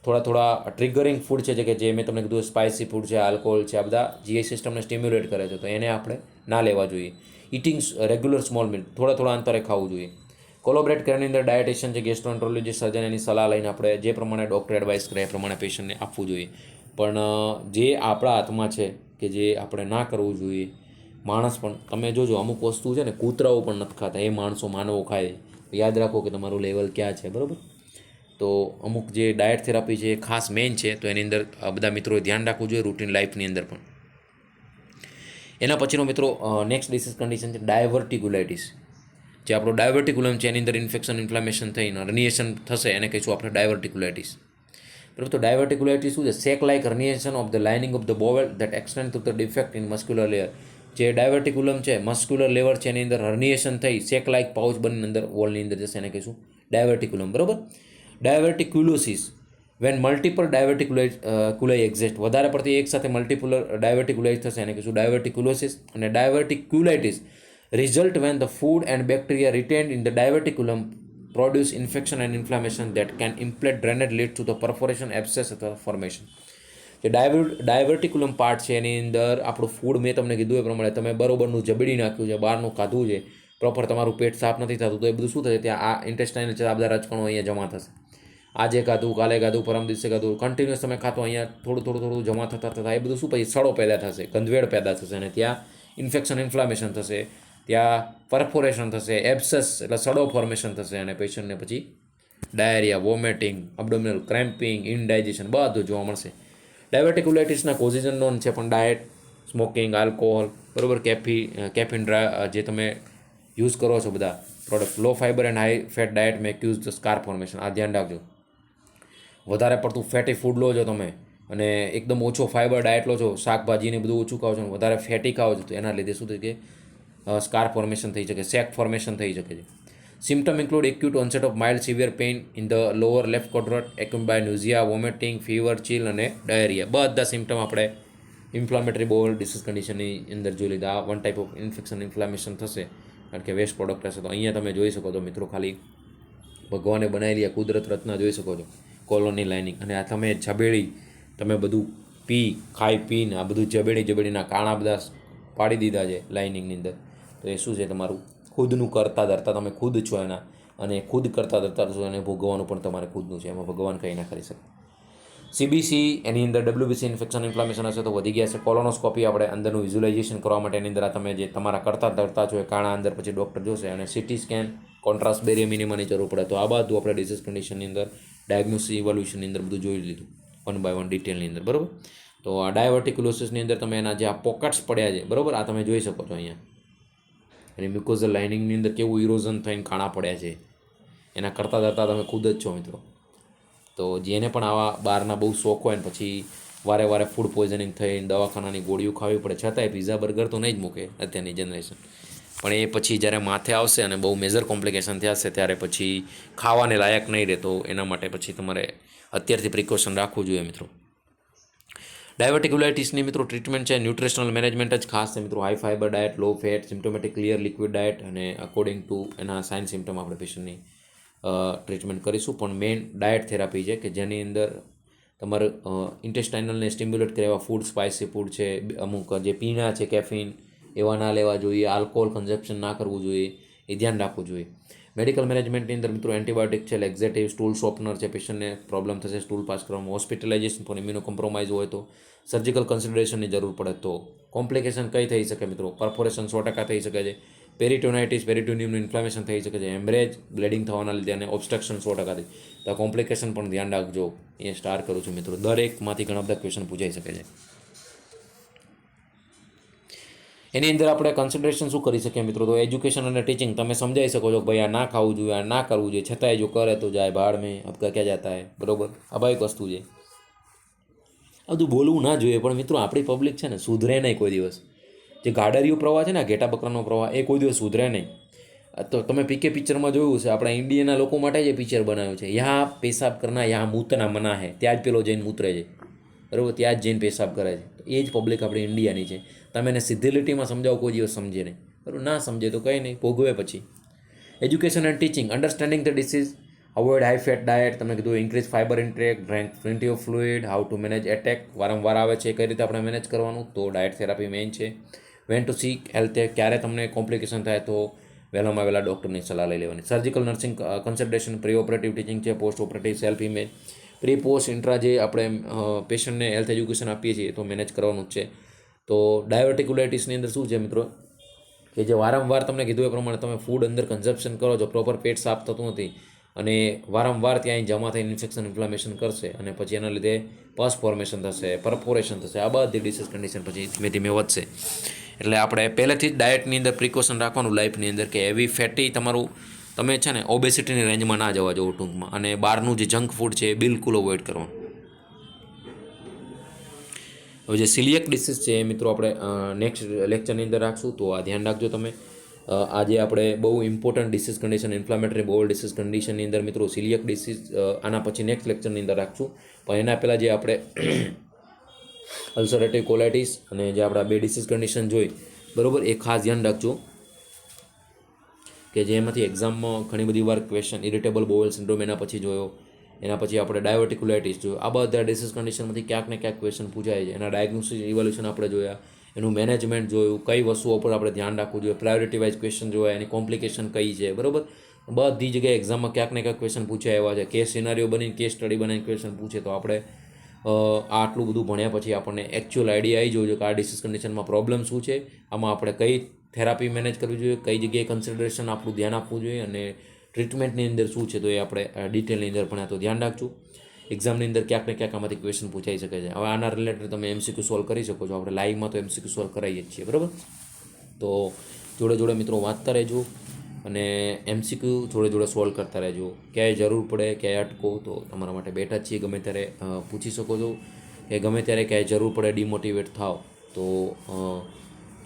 થોડા ટ્રિગરિંગ ફૂડ છે કે જે મેં તમને કીધું, સ્પાઇસી ફૂડ છે, આલ્કોહોલ છે, આ બધા GI સિસ્ટમને સ્ટિમ્યુલેટ કરે છે, તો એને આપણે ના લેવા જોઈએ. ઇટિંગ રેગ્યુલર સ્મોલ મીલ, થોડા અંતરે ખાવું જોઈએ. કોલોબરેટ કરીને અંદર ડાયટિશિયન છે, ગેસ્ટ્રોએન્ટ્રોલોજી સર્જન, એની સલાહ લઈને આપણે જે પ્રમાણે ડૉક્ટર એડવાઇસ કરે એ પ્રમાણે પેશન્ટને આપવું જોઈએ. પણ જે આપણા હાથમાં છે કે જે આપણે ના કરવું જોઈએ. માણસ પણ તમે જોજો, અમુક વસ્તુ છે ને કૂતરાઓ પણ નથી ખાતા, એ માણસો, માનવો ખાય. યાદ રાખો કે તમારું લેવલ ક્યાં છે, બરાબર. તો અમુક જે ડાયટ થેરાપી છે એ ખાસ મેઇન છે, તો એની અંદર બધા મિત્રોએ ધ્યાન રાખવું જોઈએ રૂટીન લાઈફની અંદર પણ. એના પછીનો મિત્રો નેક્સ્ટ ડિસીઝ કન્ડિશન છે ડાયવર્ટિક્યુલાઇટિસ. જે આપણો ડાયવર્ટિક્યુલમ છે એની અંદર ઇન્ફેક્શન, ઇન્ફ્લામેશન થઈને હર્નિએશન થશે, એને કહીશું આપણે ડાયવર્ટિક્યુલાઇટિસ, બરાબર. તો ડાયવર્ટિક્યુલાઇટિસ શું છે? Sac like herniation of the lining of the bowel that extend to the defect in muscular layer. જે ડાયવર્ટિક્યુલમ છે, મસ્ક્યુલર લેવર છે, એની અંદર હર્નિએશન થઈ સેક લાઇક પાઉચ બની અંદર વોલની અંદર જશે, એને કહીશું ડાયવર્ટિક્યુલમ, બરાબર. ડાયવર્ટિક્યુલોસિસ, વેન મલ્ટિપલ ડાયવર્ટિક્યુલાઈ એક્ઝિસ્ટ, વધારે પડતી એક સાથે મલ્ટિપુલર ડાયવર્ટિક્યુલાઇઝ થશે, એને કહીશું ડાયવર્ટિક્યુલોસિસ. અને ડાયવર્ટિક્યુલાઇટિસ result when the food and bacteria retained in the diverticulum produce infection and inflammation that can impede drainage, lead to the perforation, abscess અથવા formation. જે ડાયવર્ટિક્યુલમ પાર્ટ છે એની અંદર આપણું ફૂડ, મેં તમને કીધું એ પ્રમાણે, તમે બરોબરનું જબડી નાખ્યું છે, બહારનું ખાધું છે, પ્રોપર તમારું પેટ સાફ નથી થતું, તો એ બધું શું થશે? ત્યાં આ ઇન્ટેસ્ટાઇનલ છે, આ બધા રજકણો અહીંયા જમા થશે. આજે ખાધું, કાલે ખાધું, પરમ દિવસે ખાધું, કન્ટિન્યુઅસ તમે ખાતો, અહીંયા થોડું જમા થતા એ બધું શું પછી સડો પેદા થશે, ગંધવેડ પેદા થશે, અને ત્યાં ઇન્ફેક્શન, ઇન્ફ્લામેશન થશે, ત્યાં પરફોરેશન થશે, એબ્સેસ એટલે સડો ફોર્મેશન થશે, અને પેશન્ટને પછી ડાયરિયા, વોમિટિંગ, અબડોમિનલ ક્રેમ્પિંગ, ઇનડાઇજેશન બધું જોવા મળશે. ડાયવર્ટિક્યુલાઇટિસના કોઝિઝન નોન છે, પણ ડાયટ, સ્મોકિંગ, આલ્કોહોલ, બરાબર, કેફિન જે તમે યુઝ કરો છો બધા product, low fibre and high fat diet may cause the scar formation. આ ધ્યાન રાખજો. વધારે પડતું ફેટી ફૂડ લો છો તમે અને એકદમ ઓછો ફાઇબર ડાયટ લો છો, શાકભાજીને બધું ઓછું ખાઓ છો, વધારે ફેટી ખાઓ છો, તો એના લીધે શું થાય કે સ્કાર ફોર્મેશન થઈ શકે, સેક ફોર્મેશન થઈ શકે છે. Symptom include acute onset of mild severe pain in the lower left quadrant, accompanied by nausea, vomiting, fever, chill અને ડાયરિયા. બધા સિમ્ટમ આપણે ઇન્ફ્લામેટરી બોવલ ડિસીઝ કન્ડિશનની અંદર જોઈ લીધા. આ one type of infection inflammation થશે કારણ કે વેસ્ટ પ્રોડક્ટ હશે. તો અહીંયા તમે જોઈ શકો છો મિત્રો, ખાલી ભગવાને બનાવેલી આ કુદરત રચના જોઈ શકો છો, કોલોની લાઇનિંગ. અને આ તમે બધું ખાઈ પીને આ બધું જબેડીના કાણા બધા પાડી દીધા છે લાઇનિંગની અંદર. તો એ શું છે, તમારું ખુદનું કરતા ધરતા તમે ખુદ છો એના, અને ખુદ કરતા ધરતા છો એને ભોગવવાનું પણ તમારે ખુદનું છે, એમાં ભગવાન કંઈ ના કરી શકે. CBC એની અંદર WBC ઇન્ફેક્શન ઇન્ફ્લામેશન હશે તો વધી ગયા છે. કોલોનોસ્કોપી આપણે અંદરનું વિઝ્યુલાઇઝેશન કરવા માટે એની અંદર તમે જે તમારા કરતા ધરતા છો એ કાણા અંદર પછી ડૉક્ટર જોશે. અને CT સ્કેન, કોન્ટ્રાસ્ટ બેરિયર મિનિમાની જરૂર પડે. તો આ બધું આપણે ડિસીઝ કન્ડિશનની અંદર ડાયગ્નોસિસ ઇવોલ્યુશનની અંદર બધું જોઈ લીધું વન બાય વન ડિટેલની અંદર, બરાબર. તો આ ડાયવર્ટિક્યુલોસિસની અંદર તમે એના જે આ પોકેટ્સ પડ્યા છે, બરાબર, આ તમે જોઈ શકો છો અહીંયા. અને મ્યુકોઝલ લાઇનિંગની અંદર કેવું ઇરોઝન થઈને કાણા પડ્યા છે, એના કરતા ધરતા તમે ખુદ જ છો મિત્રો. તો જેને પણ આવા બહારના બહુ શોખ હોય ને પછી વારે ફૂડ પોઈઝનિંગ થઈને દવાખાનાની ગોળીઓ ખાવી પડે, છતાંય પીઝા બર્ગર તો નહીં જ મૂકે અત્યારની જનરેશન. પણ એ પછી જ્યારે માથે આવશે અને બહુ મેજર કોમ્પ્લિકેશન થશે ત્યારે પછી ખાવાને લાયક નહીં રહે. તો એના માટે પછી તમારે અત્યારથી પ્રિકોશન રાખવું જોઈએ મિત્રો. ડાયવર્ટિક્યુલાઇટિસની મિત્રો ટ્રીટમેન્ટ છે ન્યુટ્રિશનલ મેનેજમેન્ટ જ ખાસ છે મિત્રો. High fibre diet, low fat, symptomatic clear liquid diet અને અકોર્ડિંગ ટુ એના સાઇન સિમ્ટમ આપણે પેશન્ટની ટ્રીટમેન્ટ કરીશું. પણ મેઇન ડાયટ થેરાપી છે કે જેની અંદર તમારે ઇન્ટેસ્ટાઇનલને સ્ટિમ્યુલેટ કરે એવા ફૂડ, સ્પાઇસી ફૂડ છે, અમુક જે પીણા છે કેફીન એવા ના લેવા જોઈએ, આલ્કોહોલ કન્ઝપ્શન ના કરવું જોઈએ, એ ધ્યાન રાખવું જોઈએ. મેડિકલ મેનેજમેન્ટની અંદર મિત્રો એન્ટીબાયોટિક છે, લેક્ઝેટિવ, સ્ટૂલ શોર્પનર છે, પેશન્ટને પ્રોબ્લેમ થશે સ્ટૂલ પાસ કરવામાં, હોસ્પિટલાઇઝેશન ફોર ઇમ્યુનો કોમ્પ્રોમાઇઝ હોય તો સર્જિકલ કન્સિડરેશનની જરૂર પડે. તો કોમ્પ્લિકેશન કઈ થઈ શકે મિત્રો? પરફોરેશન 100% થઈ શકે છે, પેરિટોનાઇટિસ, પેરિટોનિયમનું ઇન્ફ્લામેશન થઈ શકે છે, હેમરેજ, બ્લીડિંગ થવાના લીધે અને ઓબ્સ્ટ્રક્શન 100% થઈ. તો આ કોમ્પ્લિકેશન પણ ધ્યાન રાખજો. એ સ્ટાર કરું છું મિત્રો, દરેકમાંથી ઘણા બધા ક્વેશ્ચન પૂછાઈ શકે છે. એની અંદર આપણે કન્સિડરેશન શું કરી શકીએ મિત્રો? તો એજ્યુકેશન અને ટીચિંગ તમે સમજાવી શકો છો, ભાઈ આ ના ખાવું જોઈએ, આ ના કરવું જોઈએ, છતાંય જો કરે તો જાય ભાડ મેં અબકા ક્યાં જતા હે, બરોબર. સ્વાભાવિક વસ્તુ છે, આ બધું બોલવું ના જોઈએ. પણ મિત્રો આપણી પબ્લિક છે ને સુધરે નહીં કોઈ દિવસ. જે ગાડરિયો પ્રવાહ છે ને, ઘેટા બકરાનો પ્રવાહ, એ કોઈ દિવસ સુધરે નહીં. તો તમે પીકે પિક્ચરમાં જોયું છે, આપણા ઇન્ડિયાના લોકો માટે જે પિક્ચર બનાવ્યું છે, યહાં પેશાબ કરના યહાં મૂતના મના હે, ત્યાં જ પેલો જઈને મૂતરે છે, બરાબર, ત્યાં જ જઈને પેશાબ કરે છે. એ જ પબ્લિક આપણી ઇન્ડિયાની છે. તમે એને સીધી લીટીમાં સમજાવો, કોઈ દિવસ સમજે નહીં, બરાબર. ના સમજે તો કંઈ નહીં, ભોગવે પછી. Education and teaching, understanding the disease, avoid high fat diet, તમે કીધું increase fibre intake, drink plenty of fluid, how to manage attack, વારંવાર આવે છે કઈ રીતે આપણે મેનેજ કરવાનું, તો ડાયટ થેરાપી મેઇન છે. વેન ટુ સીક હેલ્થ, ક્યારે તમને કોમ્પ્લિકેશન થાય તો વહેલામાં વહેલા ડૉક્ટરની સલાહ લઈ લેવાની. Surgical nursing consultation, pre operative teaching છે, post operative self image, pre post intra જે આપણે પેશન્ટને હેલ્થ એજ્યુકેશન આપીએ છીએ તો મેનેજ કરવાનું જ છે. તો ડાયવર્ટિક્યુલાઇટિસની અંદર શું છે મિત્રો કે જે વારંવાર તમને કીધું એ પ્રમાણે તમે ફૂડ અંદર કન્ઝપ્શન કરો છો, પ્રોપર પેટ સાફ થતું નથી અને વારંવાર ત્યાં જમા થઈને ઇન્ફેક્શન ઇન્ફ્લામેશન કરશે અને પછી એના લીધે પસ ફોર્મેશન થશે, પરફોરેશન થશે, આ બધી ડિસીઝ કન્ડિશન પછી ધીમે ધીમે વધશે. એટલે આપણે પહેલેથી જ ડાયટની અંદર પ્રિકોશન રાખવાનું લાઈફની અંદર કે હેવી ફેટી તમારું તમે છે ને ઓબેસિટીની રેન્જમાં ના જવા જવું ટૂંકમાં. અને બહારનું જે જંક ફૂડ છે એ બિલકુલ અવોઇડ કરવાનું. હવે જે સિલિયક ડિસીઝ છે એ મિત્રો આપણે નેક્સ્ટ લેક્ચરની અંદર રાખશું, તો આ ધ્યાન રાખજો તમે. આજે આપણે બહુ ઇમ્પોર્ટન્ટ ડિસીઝ કન્ડિશન, ઇન્ફ્લામેટરી બોલ ડિસીઝ કન્ડિશનની અંદર મિત્રો સિલિયક ડિસીઝ આના પછી નેક્સ્ટ લેક્ચરની અંદર રાખશું. પણ એના પહેલાં જે આપણે અલ્સરેટિવ કોલાઇટિસ અને જે આપણા બે ડિસીઝ કન્ડિશન જોઈ, બરાબર, એ ખાસ ધ્યાન રાખજો કે જેમાંથી એક્ઝામમાં ઘણી બધી વાર ક્વેશ્ચન ઇરિટેબલ બોવેલ સિન્ડ્રોમ એના પછી જોયો, એના પછી આપણે ડાયવર્ટિક્યુલાઇટિસ જોયું. આ બધા ડિસીઝ કન્ડિશનમાંથી ક્યાંક ને ક્યાંક ક્વેશ્ચન પૂછાય છે. એના ડાયગ્નોસિસ ઇવોલ્યુશન આપણે જોયા, એનું મેનેજમેન્ટ જોયું, કઈ વસ્તુઓ પર આપણે ધ્યાન રાખવું જોઈએ, પ્રાયોરિટી વાઇઝ ક્વેશ્ચન જોયા, એની કોમ્પ્લિકેશન કઈ છે, બરાબર. બધી જગ્યાએ એક્ઝામમાં ક્યાંક ને ક્યાંક ક્વેશ્ચન પૂછાય એવા છે. કેસ સિનારીઓ બનીને કેસ સ્ટડી બનાવીને ક્વેશ્ચન પૂછે તો આપણે આટલું બધું ભણ્યા પછી આપણને એકચ્યુઅલ આઈડિયા આવી જોઈએ કે આ ડિસીઝ કન્ડિશનમાં પ્રોબ્લેમ શું છે, આમાં આપણે કઈ થેરાપી મેનેજ કરવી જોઈએ, કઈ જગ્યાએ કન્સિડરેશન આપણું ધ્યાન આપવું જોઈએ અને ટ્રીટમેન્ટની અંદર શું છે તો એ આપણે ડિટેલની અંદર ભણ્યા. તો ધ્યાન રાખજો. એક્ઝામની અંદર ક્યાંક ને ક્યાંક આમાંથી ક્વેશ્ચન પૂછાઈ શકે છે. હવે આના રિલેટેડ તમે એમસીક્યુ સોલ્વ કરી શકો છો. આપણે લાઈવમાં તો એમસીક્યુ સોલ્વ કરાવીએ જ છીએ, બરાબર. તો જોડે જોડે મિત્રો વાંચતા રહેજો અને એમસીક્યુ જોડે જોડે સોલ્વ કરતા રહેજો. ક્યાંય જરૂર પડે, ક્યાંય અટકો તો તમારા માટે બેઠા જ છીએ, ગમે ત્યારે પૂછી શકો છો કે ગમે ત્યારે ક્યાંય જરૂર પડે ડિમોટિવેટ થાવ તો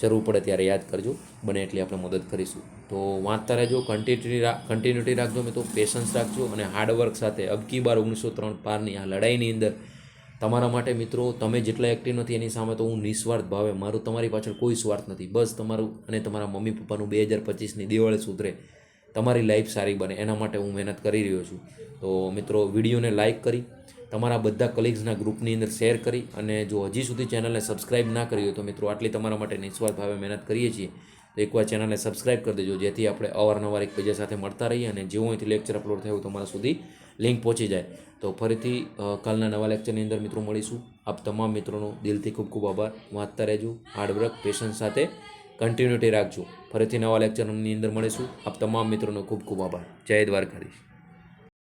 જરૂર પડે ત્યારે યાદ કરજો, બને એટલી આપણે મદદ કરીશું. તો વાંચતા રહેજો, કન્ટિન્યુટી રાખજો મિત્રો, પેશન્સ રાખજો અને હાર્ડવર્ક સાથે અબકી બાર 1903 પારની આ લડાઈની અંદર તમારા માટે મિત્રો તમે જેટલા એક્ટિવ નથી એની સામે તો હું નિસ્વાર્થ ભાવે, મારું તમારી પાછળ કોઈ સ્વાર્થ નથી, બસ તમારું અને તમારા મમ્મી પપ્પાનું 2025ની દિવાળી સુધરે, તમારી લાઈફ સારી બને એના માટે હું મહેનત કરી રહ્યો છું. તો મિત્રો વિડીયોને લાઇક કરી તમારા બધા કલીગ્સના ગ્રુપની અંદર શેર કરી અને જો હજી સુધી ચેનલને સબસ્ક્રાઈબ ના કરી હોય તો મિત્રો આટલી તમારા માટે નિસ્વાર્થ ભાવે મહેનત કરીએ છીએ તો એકવાર ચેનલને સબસ્ક્રાઈબ કરી દેજો, જેથી આપણે અવારનવાર એકબીજા સાથે મળતા રહીએ અને જેવું અહીંથી લેક્ચર અપલોડ થયું તમારા સુધી લિંક પહોંચી જાય. તો ફરીથી કાલના નવા લેક્ચરની અંદર મિત્રો મળીશું. આપ તમામ મિત્રોનો દિલથી ખૂબ ખૂબ આભાર. વાંચતા રહેજો, હાર્ડવર્ક પેશન્સ સાથે કન્ટિન્યુટી રાખજો. ફરીથી નવા લેક્ચરની અંદર મળીશું. આપ તમામ મિત્રોનો ખૂબ ખૂબ આભાર. જય દ્વારકાધીશ.